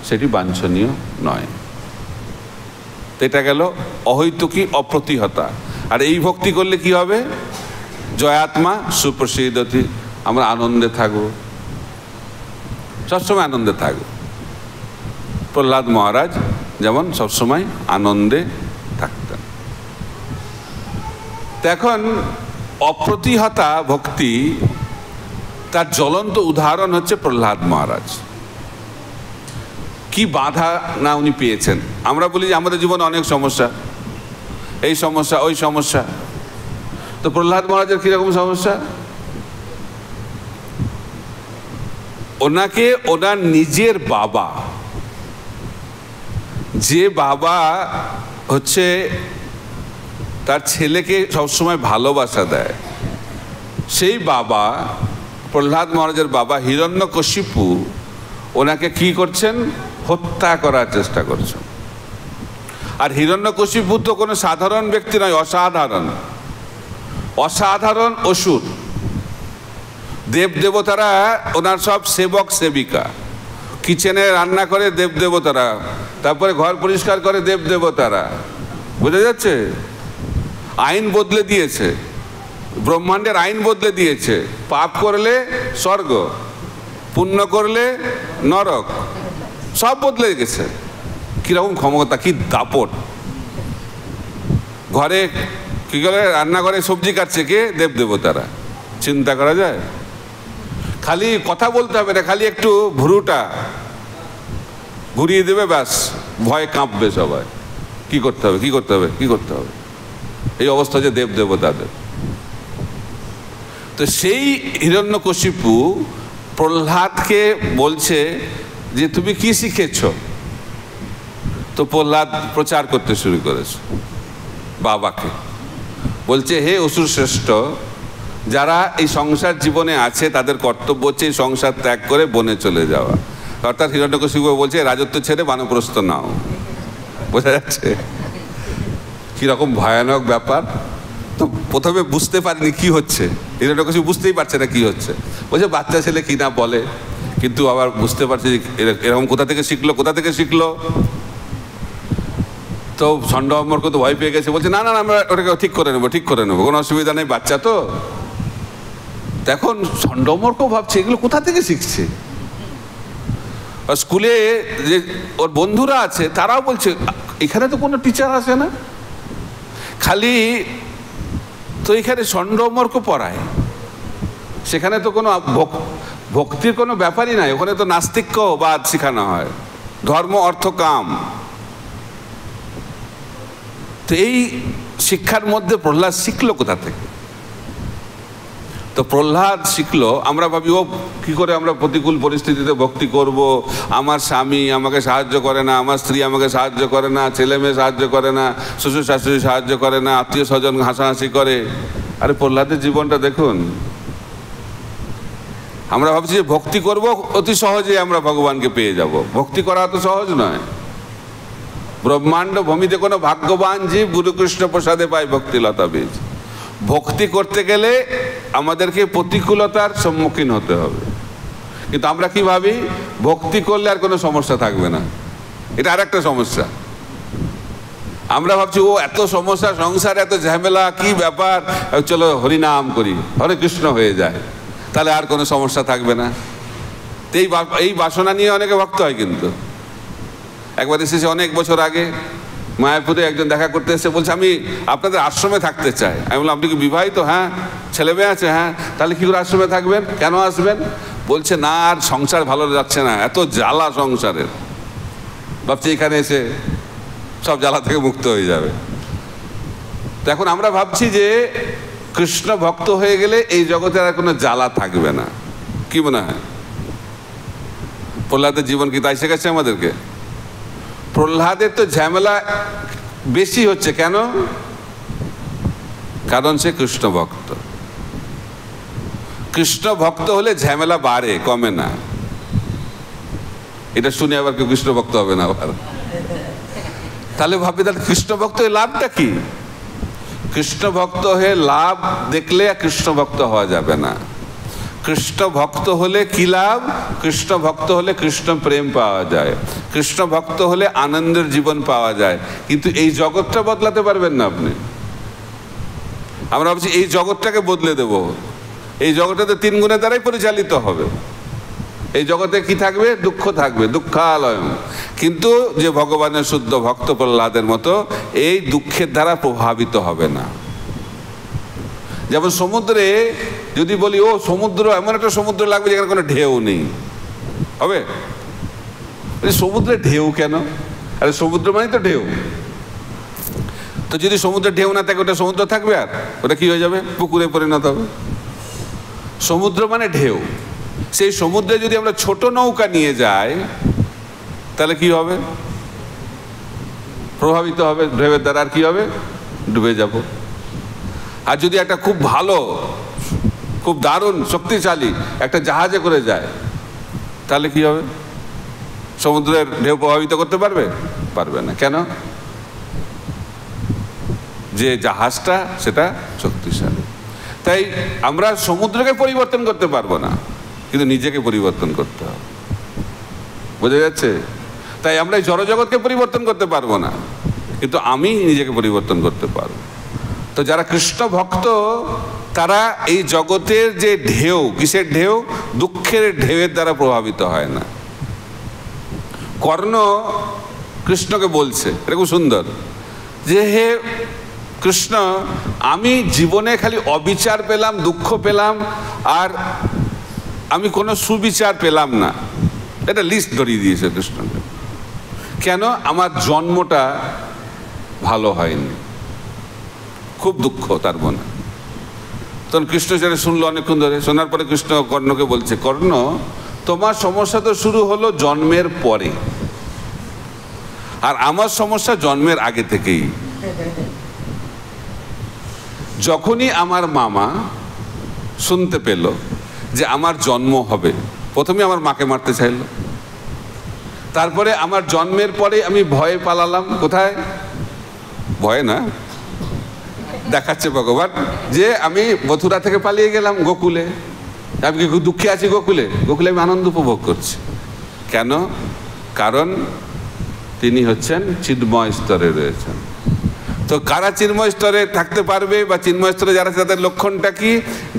S1: সেটি বাঞ্ছনীয় নয়। তো এটা গেল অহৈতুকী অপ্রতিহতা। আর এই ভক্তি করলে কি হবে? জয়াত্মা সুপ্রসিদ্ধতি, আমরা আনন্দে থাকব, সবসময় আনন্দে থাকব। প্রহ্লাদ মহারাজ যেমন সবসময় আনন্দে থাকতেন। তো এখন অপ্রতিহতা ভক্তি, তার জ্বলন্ত উদাহরণ হচ্ছে প্রহ্লাদ মহারাজ। কি বাধা না উনি পেয়েছেন। আমরা বলি যে আমাদের জীবনে অনেক সমস্যা, এই সমস্যা ওই সমস্যা। তো প্রহ্লাদ মহারাজের কিরকম সমস্যা? ওনাকে ওনার নিজের বাবা, যে বাবা হচ্ছে তার ছেলেকে সবসময় ভালোবাসা দেয়, সেই বাবা, প্রহ্লাদ মহারাজের বাবা হিরণ্যকশিপু, ওনাকে কি করছেন? হত্যা করার চেষ্টা করছেন। আর হিরণ্যকশিপু তো কোনো সাধারণ ব্যক্তি নয়, অসাধারণ, অসাধারণ অসুর। দেবদেবতারা ওনার সব সেবক সেবিকা, কিচেনে রান্না করে দেবদেবতারা, তারপরে ঘর পরিষ্কার করে দেবদেবতারা। বোঝা যাচ্ছে? আইন বদলে দিয়েছে, ব্রহ্মাণ্ডের আইন বদলে দিয়েছে। পাপ করলে স্বর্গ, পুণ্য করলে নরক, সব বদলে গেছে। কিরকম ক্ষমতা, কি দাপট! ঘরে কি করে রান্নাঘরে সবজি কাটছে কে? দেবদেবতারা। চিন্তা করা যায়? খালি কথা বলতে হবে না, খালি একটু ভুরুটা ঘুরিয়ে দেবে, ব্যাস ভয়ে কাঁপবে সবাই। কি করতে হবে, কি করতে হবে, কি করতে হবে, এই অবস্থা যে দেবদেবতাদের। তো সেই হিরণ্যকশিপু প্রহ্লাদকে বলছে যে তুমি কি শিখেছ? তো প্রহ্লাদ প্রচার করতে শুরু করেছে বাবাকে। বলছে, হে অসুর শ্রেষ্ঠ, যারা এই সংসার জীবনে আছে তাদের কর্তব্য হচ্ছে এই সংসার ত্যাগ করে বনে চলে যাওয়া। অর্থাৎ হিরণ্যকশিপু বলছে রাজত্ব ছেড়ে বানপ্রস্থ নাও। বোঝা যাচ্ছে কিরকম ভয়ানক ব্যাপার। তো প্রথমে বুঝতে পারিনি কি হচ্ছে, হিরণ্যকশিপু বুঝতেই পারছে না কি হচ্ছে। বলছে বাচ্চা ছেলে কি না বলে, কিন্তু আবার বুঝতে পারছে যে এরকম কোথা থেকে শিখলো, কোথা থেকে শিখলো। তো ষণ্ডমর্ক তো ভয় পেয়ে গেছে, বলছে না না আমরা ওটাকে ঠিক করে নেবো, ঠিক করে নেবো, কোনো অসুবিধা নেই, বাচ্চা তো। এখন ষণ্ডমর্ক ভাবছে এগুলো কোথা থেকে শিখছে। স্কুলে যে ওর বন্ধুরা আছে তারাও বলছে এখানে তো কোনো টিচার আসে না, খালি তো এখানে ষণ্ডমর্ক পড়ায়, সেখানে তো কোনো ভক্তির কোনো ব্যাপারই নাই, ওখানে তো নাস্তিক্যবাদ শেখানো হয়, ধর্ম অর্থ কাম। তো এই শিক্ষার মধ্যে প্রহ্লাদ শিখলো কোথা থেকে? তো প্রহ্লাদ শিখলো, আমরা ভাবি ও কি করে আমরা প্রতিকূল পরিস্থিতিতে ভক্তি করব, আমার স্বামী আমাকে সাহায্য করে না, আমার স্ত্রী আমাকে সাহায্য করে না, ছেলে মেয়ে সাহায্য করে না, শ্বশুর শাশুড়ি সাহায্য করে না, আত্মীয় স্বজন হাসাহাসি করে। আরে প্রহ্লাদের জীবনটা দেখুন। আমরা ভাবছি যে ভক্তি করব অতি সহজে আমরা ভগবানকে পেয়ে যাব, ভক্তি করা তো সহজ নয়। ব্রহ্মাণ্ড ভূমিতে কোনো ভাগ্যবান জীব গুরুকৃষ্ণ প্রসাদে পায় ভক্তিলতা বীজ। ভক্তি করতে গেলে আমাদেরকে প্রতিকূলতার সম্মুখীন হতে হবে। কিন্তু আমরা কি ভাবি, ভক্তি করলে আর কোনো সমস্যা থাকবে না। এটা আর একটা সমস্যা। আমরা ভাবছি ও এত সমস্যা, সংসার এত ঝামেলা, কি ব্যাপার, চলো হরিনাম করি, হরে কৃষ্ণ হয়ে যায়, তাহলে আর কোনো সমস্যা থাকবে না। এই বাসনা নিয়ে অনেকে ভক্ত হয়। কিন্তু একবার এসেছে অনেক বছর আগে, মায়াপুরে একজন দেখা করতে এসে বলছে আমি আপনাদের আশ্রমে থাকতে চাই। আমি বললাম আপনি কি বিবাহিত? হ্যাঁ। ছেলে মেয়ে আছে? হ্যাঁ। তাহলে কি করে আশ্রমে থাকবেন, কেন আসবেন? বলছে না আর সংসার ভালো যাচ্ছে না, এত জ্বালা সংসারের, ভাবছি এখানে এসে সব জ্বালা থেকে মুক্ত হয়ে যাবে। তো এখন আমরা ভাবছি যে কৃষ্ণ ভক্ত হয়ে গেলে এই জগতে আর কোনো জ্বালা থাকবে না। কি মনে হয়? প্রহ্লাদের জীবন কি তাই শেখাচ্ছে আমাদেরকে? প্রহ্লাদের তো ঝামেলা বেশি হচ্ছে। কেন? কারণ সে কৃষ্ণ ভক্ত। কৃষ্ণ ভক্ত হলে ঝামেলা বাড়ে, কমে না। এটা শুনে আবার কেউ কৃষ্ণ ভক্ত হবে না আবার। তাহলে ভাবি তাহলে কৃষ্ণ ভক্ত হয়ে লাভটা কি? কৃষ্ণ ভক্ত হয়ে লাভ দেখলে কৃষ্ণ ভক্ত হওয়া যাবে না। কৃষ্ণ ভক্ত হলে কি লাভ? কৃষ্ণ ভক্ত হলে কৃষ্ণ প্রেম পাওয়া যায়, কৃষ্ণ ভক্ত হলে আনন্দের জীবন পাওয়া যায়। কিন্তু এই জগৎটা বদলাতে পারবেন না আপনি। আমরা ভাবছি এই জগৎটাকে বদলে দেব, এই জগৎটাতে 3 গুণের দ্বারাই পরিচালিত হবে। এই জগতে কি থাকবে? দুঃখ থাকবে, দুঃখালয়ম। কিন্তু যে ভগবানের শুদ্ধ ভক্ত প্রহ্লাদের মতো এই দুঃখের দ্বারা প্রভাবিত হবে না। যেমন সমুদ্রে যদি বলি ও সমুদ্র, এমন একটা সমুদ্র লাগবে যেখানে কোনো ঢেউ নেই, হবে? সমুদ্রে ঢেউ কেন? আরে সমুদ্র মানে তো ঢেউ। তো যদি সমুদ্রের ঢেউ না থাকে ওটা সমুদ্র থাকবে? আর ওটা কি হয়ে যাবে? পুকুরে পরিণত হবে। সমুদ্র মানে ঢেউ। সেই সমুদ্রে যদি আমরা ছোট নৌকা নিয়ে যাই তাহলে কি হবে? প্রভাবিত হবে ঢেউয়ের দ্বারা। আর কি হবে? ডুবে যাব। আর যদি একটা খুব ভালো, খুব দারুণ শক্তিশালী একটা জাহাজে করে যায় তাহলে কি হবে? সমুদ্রের ঢেউ প্রভাবিত করতে পারবে? পারবে না। কেন? যে জাহাজটা সেটা শক্তিশালী। তাই আমরা সমুদ্রকে পরিবর্তন করতে পারবো না, কিন্তু নিজেকে পরিবর্তন করতে হবে। বোঝা যাচ্ছে? তাই আমরা এই জড়জগৎকে পরিবর্তন করতে পারবো না, কিন্তু আমি নিজেকে পরিবর্তন করতে পারবো। তো যারা কৃষ্ণ ভক্ত তারা এই জগতের যে ঢেউ, কিসের ঢেউ? দুঃখের ঢেউয়ের দ্বারা প্রভাবিত হয় না। কর্ণ কৃষ্ণকে বলছে, এটা খুব সুন্দর, যে হে কৃষ্ণ, আমি জীবনে খালি অবিচার পেলাম, দুঃখ পেলাম, আর আমি কোনো সুবিচার পেলাম না। এটা লিস্ট ধরিয়ে দিয়েছে কৃষ্ণকে। কেন? আমার জন্মটা ভালো হয়নি, খুব দুঃখ তার মনে। তখন কৃষ্ণ সেটা শুনলো অনেকক্ষণ ধরে। শোনার পরে কৃষ্ণ কর্ণকে বলছে, কর্ণ, তোমার সমস্যা তো শুরু হলো জন্মের পরে, আর আমার সমস্যা জন্মের আগে থেকেই। যখনই আমার মামা শুনতে পেল যে আমার জন্ম হবে, প্রথমে আমার মাকে মারতে চাইল, তারপরে আমার জন্মের পরে আমি ভয়ে পালালাম। কোথায়? ভয়ে না, দেখাচ্ছে ভগবান যে আমি মথুরা থেকে পালিয়ে গেলাম গোকুলে। আমি কি দুঃখে আছি গোকুলে? গোকুলে আমি আনন্দ উপভোগ করছি। কেন? কারণ তিনি হচ্ছেন চিন্ময় স্তরে রয়েছেন। তো কারা চিন্ময় স্তরে থাকতে পারবে, বা চিন্ময় স্তরে যারা, তাদের লক্ষণটা কি?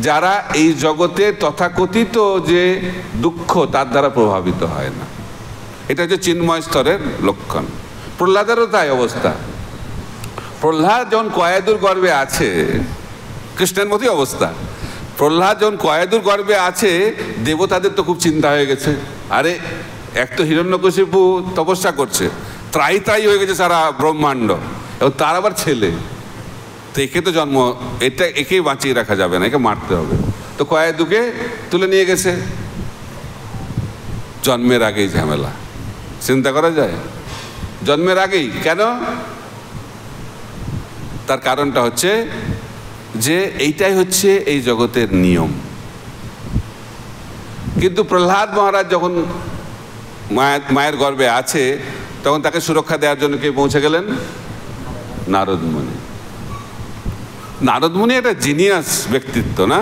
S1: যারা এই জগতে তথাকথিত যে দুঃখ তার দ্বারা প্রভাবিত হয় না। এটা হচ্ছে চিন্ময় স্তরের লক্ষণ। প্রহ্লাদেরও তাই অবস্থা। প্রহ্লাদ যখন কয়াদুর গর্ভে আছে, কৃষ্ণের মতোই অবস্থা। প্রহ্লাদ যখন কয়াদুর গর্ভে আছে, দেবতাদের তো খুব চিন্তা হয়ে গেছে। আরে এক তো হিরণ্যকশিপু তপস্যা করছে, ত্রাই ত্রাই হয়ে গেছে সারা ব্রহ্মাণ্ড, এবং তার আবার ছেলে। তো একে তো জন্ম, একেই বাঁচিয়ে রাখা যাবে না, একে মারতে হবে। তো কয়াদুকে তুলে নিয়ে গেছে। জন্মের আগেই ঝামেলা, চিন্তা করা যায়? জন্মের আগেই। কেন? তার কারণটা হচ্ছে যে এইটাই হচ্ছে এই জগতের নিয়ম। কিন্তু প্রহ্লাদ মহারাজ যখন মায়ের গর্ভে আছে, তখন তাকে সুরক্ষা দেওয়ার জন্য কে পৌঁছে গেলেন? নারদ মুনি। নারদ মুনি একটা জিনিয়াস ব্যক্তিত্ব, না?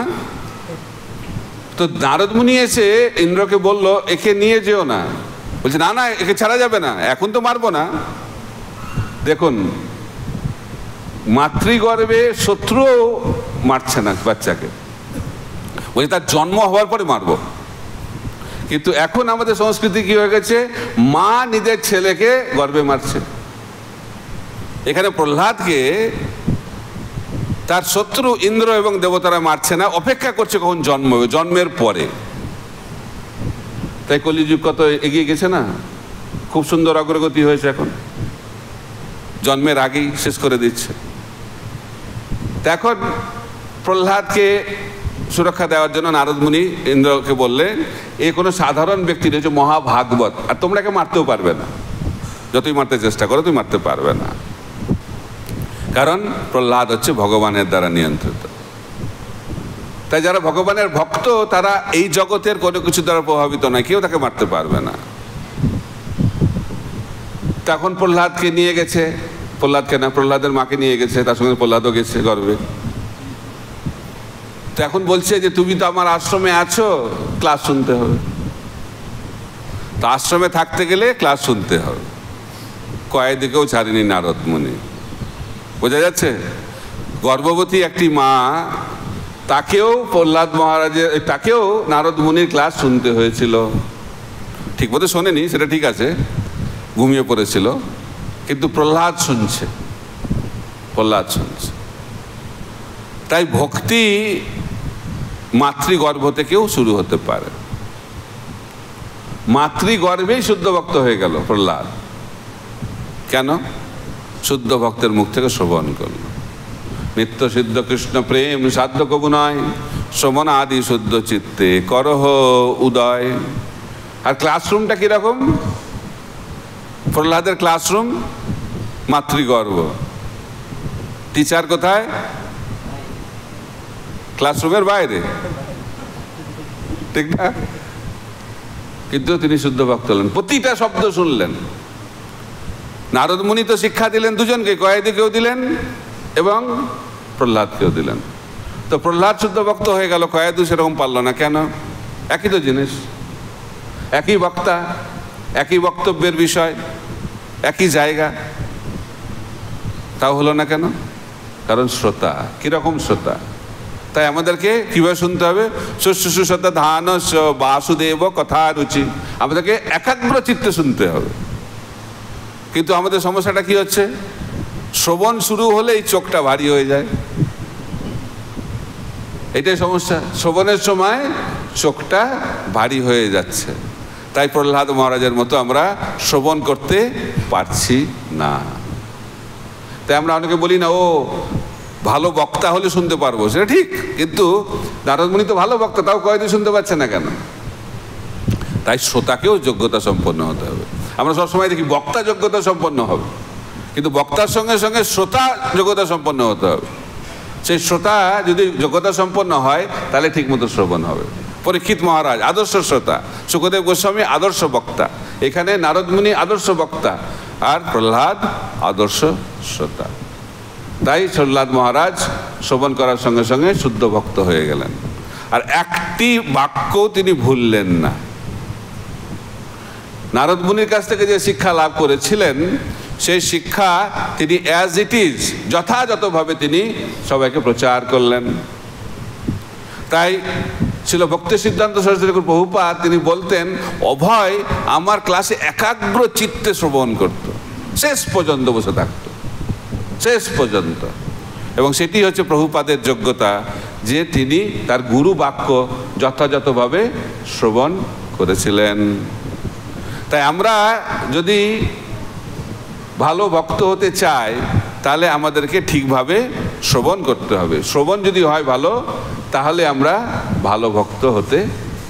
S1: তো নারদ মুনি এসে ইন্দ্রকে বলল, একে নিয়ে যেও না। বলছে, না না, একে ছাড়া যাবে না, এখন তো মারবো না। দেখুন, মাতৃগর্ভে শত্রুও মারছে না বাচ্চাকে, বলছে তার জন্ম হওয়ার পরে মারবো। কিন্তু এখন আমাদের সংস্কৃতি কি হয়ে গেছে? মা নিজের ছেলেকে গর্ভে মারছে। এখানে প্রহ্লাদকে তার শত্রু ইন্দ্র এবং দেবতারা মারছে না, অপেক্ষা করছে কখন জন্ম হবে, জন্মের পরে। তাই কলিযুগ কত এগিয়ে গেছে না? খুব সুন্দর অগ্রগতি হয়েছে। এখন জন্মের আগেই শেষ করে দিচ্ছে। এখন প্রহ্লাদকে সুরক্ষা দেওয়ার জন্য নারদ মুনি ইন্দ্রকে বললেন, এ কোনো সাধারণ ব্যক্তি নয়, মহাভাগবত, আর তোমরা একে মারতেও পারবে না। যতই মারতে চেষ্টা করো তুমি মারতে পারবে না, কারণ প্রহ্লাদ হচ্ছে ভগবানের দ্বারা নিয়ন্ত্রিত। তাই যারা ভগবানের ভক্ত তারা এই জগতের কোনো কিছু দ্বারা প্রভাবিত নয়, কেউ তাকে মারতে পারবে না। তখন প্রহ্লাদকে নিয়ে গেছে, প্রহ্লাদকে না, প্রহ্লাদের মাকে নিয়ে গেছে, তার সঙ্গে প্রহ্লাদও গেছে গর্ভে। তো এখন বলছে যে তুমি তো আমার আশ্রমে আছো, ক্লাস শুনতে হবে। তো আশ্রমে থাকতে গেলে ক্লাস শুনতে হবে। কয়েদিকেও ছাড়েনি নারদ মুনি, বোঝা যাচ্ছে? গর্ভবতী একটি মা, তাকেও প্রহ্লাদ মহারাজের, তাকেও নারদ মুনির ক্লাস শুনতে হয়েছিল। ঠিক মতো শোনেনি, সেটা ঠিক আছে, ঘুমিয়ে পড়েছিল, কিন্তু প্রহ্লাদ শুনছে, প্রহ্লাদ শুনছে। তাই ভক্তি মাতৃগর্ভ থেকেও শুরু হতে পারে। মাতৃগর্ভেই শুদ্ধ ভক্ত হয়ে গেল প্রহ্লাদ। কেন? শুদ্ধ ভক্তের মুখ থেকে শ্রবণ করল। নিত্য সিদ্ধ কৃষ্ণ প্রেম সাধ্য কবু নয়, শ্রবণ আদি শুদ্ধ চিত্তে করহ উদয়। আর ক্লাসরুমটা কিরকম? প্রহ্লাদের ক্লাসরুম মাতৃগর্ভ। টিচার কোথায়? ক্লাসরুমের বাইরে, ঠিক না? কিন্তু তিনি শুদ্ধ ভক্ত হলেন, প্রতিটা শব্দ শুনলেন। নারদ মুনি তো শিক্ষা দিলেন দুজনকে, কয়েদিকেও দিলেন এবং প্রহ্লাদকেও দিলেন। তো প্রহ্লাদ শুদ্ধ ভক্ত হয়ে গেল, কয়েদু সেরকম পারল না। কেন? একই তো জিনিস, একই বক্তা, একই বক্তব্যের বিষয়, একই জায়গা, তাও হলো না কেন? কারণ শ্রোতা। কিরকম শ্রোতা? তাই আমাদেরকে কিভাবে শুনতে হবে? শুশ্রূষা ধান বাসুদেব কথা রুচি, আমাদেরকে একাগ্র চিত্তে শুনতে হবে। কিন্তু আমাদের সমস্যাটা কি হচ্ছে? শ্রবণ শুরু হলেই চোখটা ভারী হয়ে যায়, এটাই সমস্যা। শ্রবণের সময় চোখটা ভারী হয়ে যাচ্ছে। তাই প্রহ্লাদ মহারাজের মতো আমরা শ্রবণ করতে পারছি না। তাই আমরা অনেকে বলি না, ও ভালো বক্তা হলে শুনতে পারবো, সেটা ঠিক, কিন্তু নারদ মুনি তো ভালো বক্তা, তাও কয়েদি শুনতে পাচ্ছে না কেন? তাই শ্রোতাকেও যোগ্যতা সম্পন্ন হতে হবে। আমরা সবসময় দেখি বক্তা যোগ্যতা সম্পন্ন হবে, কিন্তু বক্তার সঙ্গে সঙ্গে শ্রোতা যোগ্যতা সম্পন্ন হতে হবে। সেই শ্রোতা যদি যোগ্যতা সম্পন্ন হয় তাহলে ঠিক মতো শ্রবণ হবে। পরীক্ষিত মহারাজ আদর্শ শ্রোতা, সুখদেব গোস্বামী আদর্শ বক্তা, এখানে নারদ মুনি আদর্শ বক্তা, আর প্রহ্লাদ আদর্শ শ্রোতা। তাই প্রহ্লাদ মহারাজ শ্রবণ করার সঙ্গে সঙ্গে শুদ্ধ ভক্ত হয়ে গেলেন। আর একটি বাক্যও তিনি ভুললেন না। নারদ মুনির কাছ থেকে যে শিক্ষা লাভ করেছিলেন, সেই শিক্ষা তিনি অ্যাজ ইট ইজ যথাযথভাবে তিনি সবাইকে প্রচার করলেন। তাই ছিল ভক্তি সিদ্ধান্ত সরস্বতী ঠাকুর প্রভুপাদ, তিনি বলতেন অভয় আমার ক্লাসে একাগ্র চিত্তে শ্রবণ করত, শেষ পর্যন্ত বসে থাকতো, শেষ পর্যন্ত। এবং সেটি হচ্ছে প্রভুপাদের যোগ্যতা, যে তিনি তার গুরু বাক্য যথাযথভাবে শ্রবণ করেছিলেন। তাই আমরা যদি ভালো ভক্ত হতে চাই, তাহলে আমাদেরকে ঠিকভাবে শ্রবণ করতে হবে। শ্রবণ যদি হয় ভালো, তাহলে আমরা ভালো ভক্ত হতে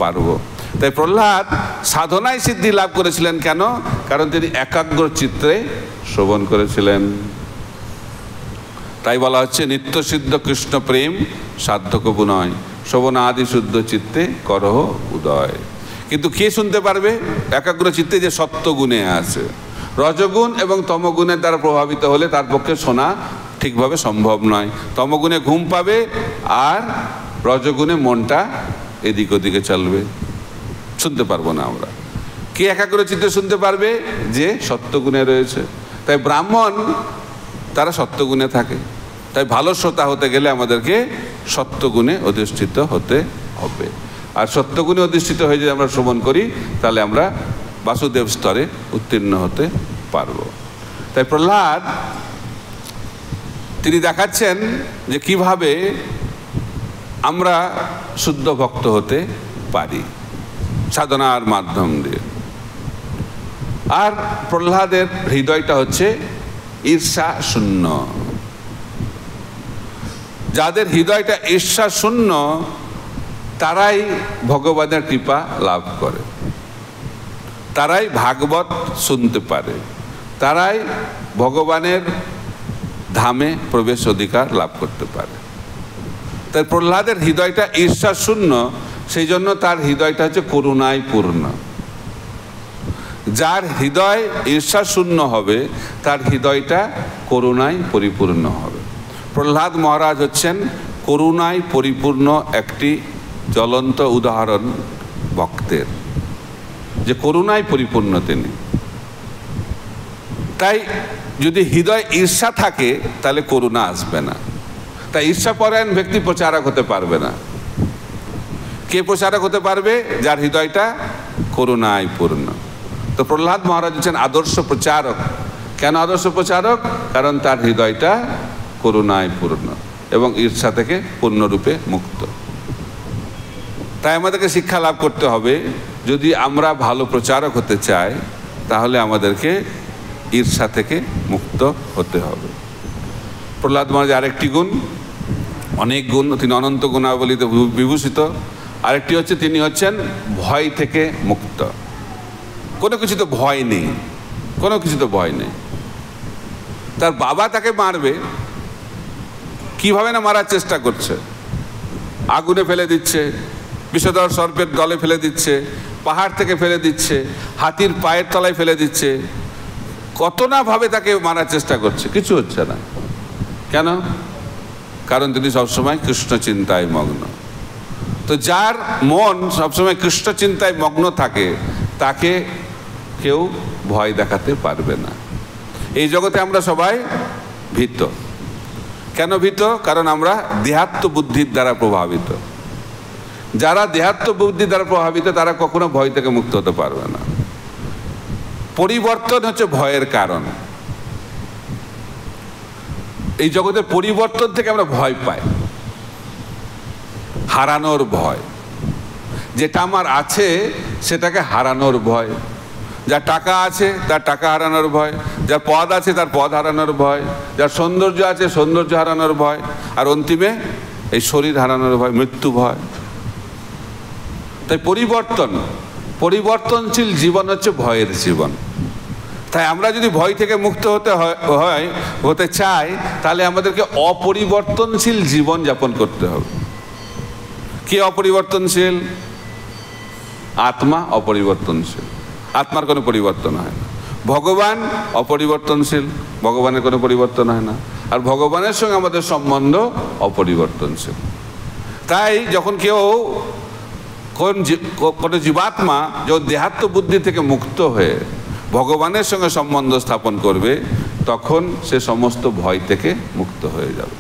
S1: পারবো। তাই প্রহ্লাদ সাধনায় সিদ্ধি লাভ করেছিলেন। কেন? কারণ তিনি একাগ্র চিত্তে শ্রবণ করেছিলেন। তাই বলা হচ্ছে নিত্য সিদ্ধ কৃষ্ণ প্রেম সাধ্য কবু নয়, শ্রবণ আদি শুদ্ধ চিত্তে করহ উদয়। কিন্তু কে শুনতে পারবে একাগ্র চিত্তে? যে সত্য গুণে আছে। রজগুণ এবং তমগুণের দ্বারা প্রভাবিত হলে তার পক্ষে শোনা ঠিকভাবে সম্ভব নয়। তমগুণে ঘুম পাবে, আর রজগুণে মনটা এদিক ওদিকে চলবে, শুনতে পারবো না আমরা। কে একাগ্র চিত্তে শুনতে পারবে? যে সত্যগুণে রয়েছে। তাই ব্রাহ্মণ তারা সত্যগুণে থাকে। তাই ভালো শ্রোতা হতে গেলে আমাদেরকে সত্যগুণে অধিষ্ঠিত হতে হবে। আর সত্যগুণে অধিষ্ঠিত হয়ে যদি আমরা শ্রবণ করি, তাহলে আমরা বাসুদেব স্তরে উত্তীর্ণ হতে পারব। তাই প্রহ্লাদ তিনি দেখাচ্ছেন যে কিভাবে আমরা শুদ্ধ ভক্ত হতে পারি সাধনার মাধ্যম দিয়ে। আর প্রহ্লাদের হৃদয়টা হচ্ছে ঈর্ষা শূন্য। যাদের হৃদয়টা ঈর্ষা শূন্য, তারাই ভগবানের কৃপা লাভ করে, তারাই ভাগবত শুনতে পারে, তারাই ভগবানের ধামে প্রবেশ অধিকার লাভ করতে পারে। তাই প্রহ্লাদের হৃদয়টা ঈর্ষা শূন্য, সেই জন্য তার হৃদয়টা হচ্ছে করুণায় পূর্ণ। যার হৃদয় ঈর্ষা শূন্য হবে, তার হৃদয়টা করুণায় পরিপূর্ণ হবে। প্রহ্লাদ মহারাজ হচ্ছেন করুণায় পরিপূর্ণ একটি জ্বলন্ত উদাহরণ ভক্তের, যে করুণায় পরিপূর্ণ তিনি। তাই যদি হৃদয় ঈর্ষা থাকে তাহলে করুণা আসবে না। তাই ঈর্ষাপরায়ণ ব্যক্তি প্রচারক হতে পারবে না। কে প্রচারক হতে পারবে? যার হৃদয়টা করুণায় পূর্ণ। তো প্রহ্লাদ মহারাজ হচ্ছেন আদর্শ প্রচারক। কেন আদর্শ প্রচারক? কারণ তার হৃদয়টা করুণায় পূর্ণ এবং ঈর্ষা থেকে পূর্ণরূপে মুক্ত। তাই আমাদেরকে শিক্ষা লাভ করতে হবে, যদি আমরা ভালো প্রচারক হতে চাই তাহলে আমাদেরকে ঈর্ষা থেকে মুক্ত হতে হবে। প্রহ্লাদ মহারাজ আরেকটি গুণ, অনেক গুণ, তিনি অনন্ত গুণাবলীতে বিভূষিত। আরেকটি হচ্ছে তিনি হচ্ছেন ভয় থেকে মুক্ত। কোনো কিছুতে ভয় নেই, কোনো কিছুতে ভয় নেই। তার বাবা তাকে মারবে, কিভাবে না মারার চেষ্টা করছে, আগুনে ফেলে দিচ্ছে, বিষধর সর্পের দলে ফেলে দিচ্ছে, পাহাড় থেকে ফেলে দিচ্ছে, হাতির পায়ের তলায় ফেলে দিচ্ছে, কত না ভাবে তাকে মারার চেষ্টা করছে, কিছু হচ্ছে না। কেন? কারণ তিনি সবসময় কৃষ্ণ চিন্তায় মগ্ন। তো যার মন সবসময় কৃষ্ণ চিন্তায় মগ্ন থাকে তাকে কেউ ভয় দেখাতে পারবে না। এই জগতে আমরা সবাই ভীত। কেন ভীত? কারণ আমরা দেহাত্ম বুদ্ধির দ্বারা প্রভাবিত। যারা দেহাত্ম বুদ্ধির দ্বারা প্রভাবিত তারা কখনো ভয় থেকে মুক্ত হতে পারবে না। পরিবর্তন হচ্ছে ভয়ের কারণ। এই জগতের পরিবর্তন থেকে আমরা ভয় পাই, হারানোর ভয়। যেটা আমার আছে সেটাকে হারানোর ভয়। যার টাকা আছে তার টাকা হারানোর ভয়, যার পদ আছে তার পদ হারানোর ভয়, যার সৌন্দর্য আছে সৌন্দর্য হারানোর ভয়, আর অন্তিমে এই শরীর হারানোর ভয়, মৃত্যু ভয়। তাই পরিবর্তনশীল জীবন হচ্ছে ভয়ের জীবন। তাই আমরা যদি ভয় থেকে মুক্ত হতে চাই তাহলে আমাদেরকে অপরিবর্তনশীল জীবন যাপন করতে হবে। কি অপরিবর্তনশীল? আত্মা অপরিবর্তনশীল, আত্মার কোনো পরিবর্তন হয় না। ভগবান অপরিবর্তনশীল, ভগবানের কোনো পরিবর্তন হয় না। আর ভগবানের সঙ্গে আমাদের সম্বন্ধ অপরিবর্তনশীল। তাই যখন কেউ কোনো জীবাত্মা যখন দেহাত্ম বুদ্ধি থেকে মুক্ত হয়ে ভগবানের সঙ্গে সম্বন্ধ স্থাপন করবে তখন সে সমস্ত ভয় থেকে মুক্ত হয়ে যাবে।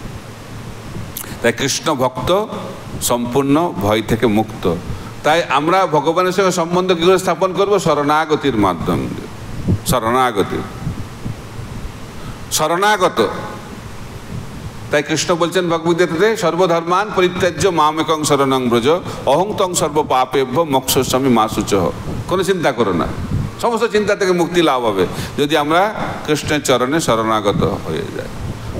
S1: তাই কৃষ্ণ ভক্ত সম্পূর্ণ ভয় থেকে মুক্ত। তাই আমরা ভগবানের সঙ্গে সম্বন্ধ কী করে স্থাপন করবো? শরণাগতির মাধ্যমে। শরণাগত। তাই কৃষ্ণ বলছেন ভগবদ্গীতাতে, সর্বধর্মান পরিত্যাজ্য মামেকং শরণং ব্রজ অহং তং সর্ব পাপেভ্যো মোক্ষয়িষ্যামি মা শুচঃ। কোনো চিন্তা করো না, সমস্ত চিন্তা থেকে মুক্তি লাভ হবে যদি আমরা কৃষ্ণের চরণে শরণাগত হয়ে যাই।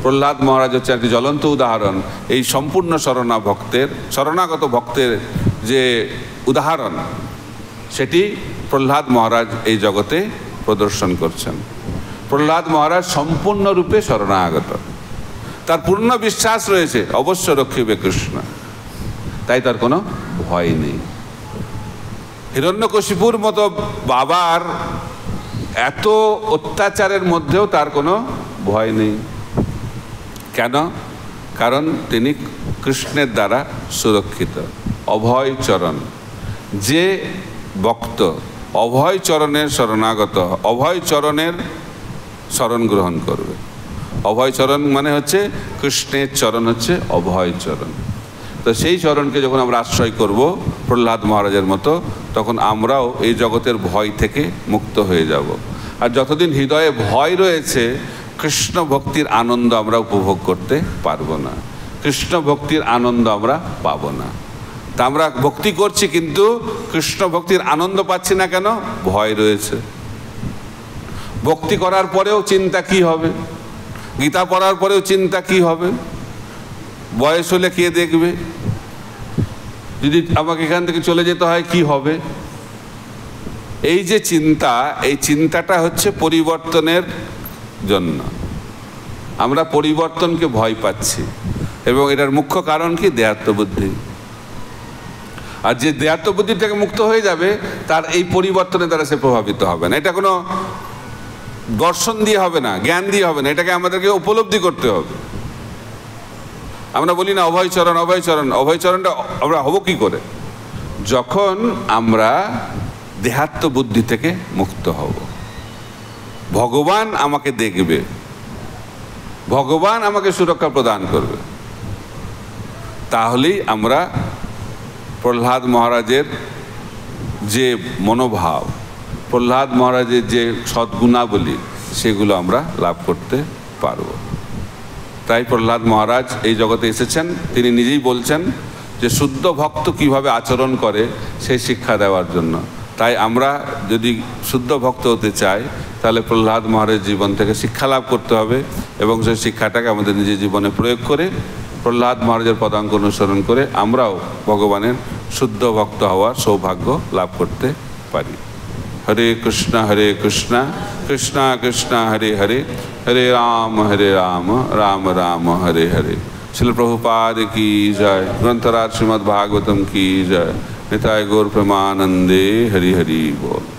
S1: প্রহ্লাদ মহারাজ হচ্ছে একটি জ্বলন্ত উদাহরণ। এই সম্পূর্ণ শরণাগত ভক্তের যে উদাহরণ সেটি প্রহ্লাদ মহারাজ এই জগতে প্রদর্শন করছেন। প্রহ্লাদ মহারাজ সম্পূর্ণরূপে শরণাগত, তার পূর্ণ বিশ্বাস রয়েছে অবশ্য রক্ষিবে কৃষ্ণ, তাই তার কোনো ভয় নেই। হিরণ্যকশিপুর মতো বাবার এত অত্যাচারের মধ্যেও তার কোনো ভয় নেই। কেন? কারণ তিনি কৃষ্ণের দ্বারা সুরক্ষিত। অভয় চরণ, যে ভক্ত অভয় চরণের শরণাগত, অভয় চরণের শরণ গ্রহণ করবে। অভয় চরণ মানে হচ্ছে কৃষ্ণের চরণ হচ্ছে অভয় চরণ। তো সেই চরণকে যখন আমরা আশ্রয় করব প্রহ্লাদ মহারাজের মতো, তখন আমরাও এই জগতের ভয় থেকে মুক্ত হয়ে যাব। আর যতদিন হৃদয়ে ভয় রয়েছে কৃষ্ণ ভক্তির আনন্দ আমরা উপভোগ করতে পারবো না, কৃষ্ণ ভক্তির আনন্দ আমরা পাবো না। তা আমরা ভক্তি করছি কিন্তু কৃষ্ণ ভক্তির আনন্দ পাচ্ছি না কেন? ভয় রয়েছে। ভক্তি করার পরেও চিন্তা কি হবে, গীতা পড়ার পরেও চিন্তা কি হবে, বয়স হলে কে দেখবে, যদি আমাকে এখান থেকে চলে যেতে হয় কি হবে। এই যে চিন্তা, এই চিন্তাটা হচ্ছে পরিবর্তনের জন্য। আমরা পরিবর্তনকে ভয় পাচ্ছি এবং এটার মুখ্য কারণ কি? দেহাত্ম বুদ্ধি। আর যে দেহাত্ম বুদ্ধি থেকে মুক্ত হয়ে যাবে তার এই পরিবর্তনের দ্বারা সে প্রভাবিত হবে না। এটা কোনো দর্শন দিয়ে হবে না, জ্ঞান দিয়ে হবে না, এটাকে আমাদেরকে উপলব্ধি করতে হবে। আমরা বলি না অভয়চরণ অভয়চরণ, অভয়চরণটা আমরা হব কি করে? যখন আমরা দেহাত্ম বুদ্ধি থেকে মুক্ত হব, ভগবান আমাকে দেখবে, ভগবান আমাকে সুরক্ষা প্রদান করবে, তাহলেই আমরা প্রহ্লাদ মহারাজের যে মনোভাব, প্রহ্লাদ মহারাজের যে সদ্গুণাবলী, সেগুলো আমরা লাভ করতে পারব। তাই প্রহ্লাদ মহারাজ এই জগতে এসেছেন, তিনি নিজেই বলছেন যে শুদ্ধ ভক্ত কিভাবে আচরণ করে সেই শিক্ষা দেওয়ার জন্য। তাই আমরা যদি শুদ্ধ ভক্ত হতে চাই, তাহলে প্রহ্লাদ মহারাজের জীবন থেকে শিক্ষা লাভ করতে হবে এবং সেই শিক্ষাটাকে আমাদের নিজের জীবনে প্রয়োগ করে প্রহ্লাদ মহারাজের পদাঙ্ক অনুসরণ করে আমরাও ভগবানের শুদ্ধ ভক্ত হওয়ার সৌভাগ্য লাভ করতে পারি। হরে কৃষ্ণ কৃষ্ণ কৃষ্ণ হরে হরে, হরে রাম রাম রাম হরে হরে। श्रील प्रभुपाद की जय। ग्रंथराज श्रीमद् भागवतम की जय। निताय गौर प्रेमानंदे। हरि हरि बोल।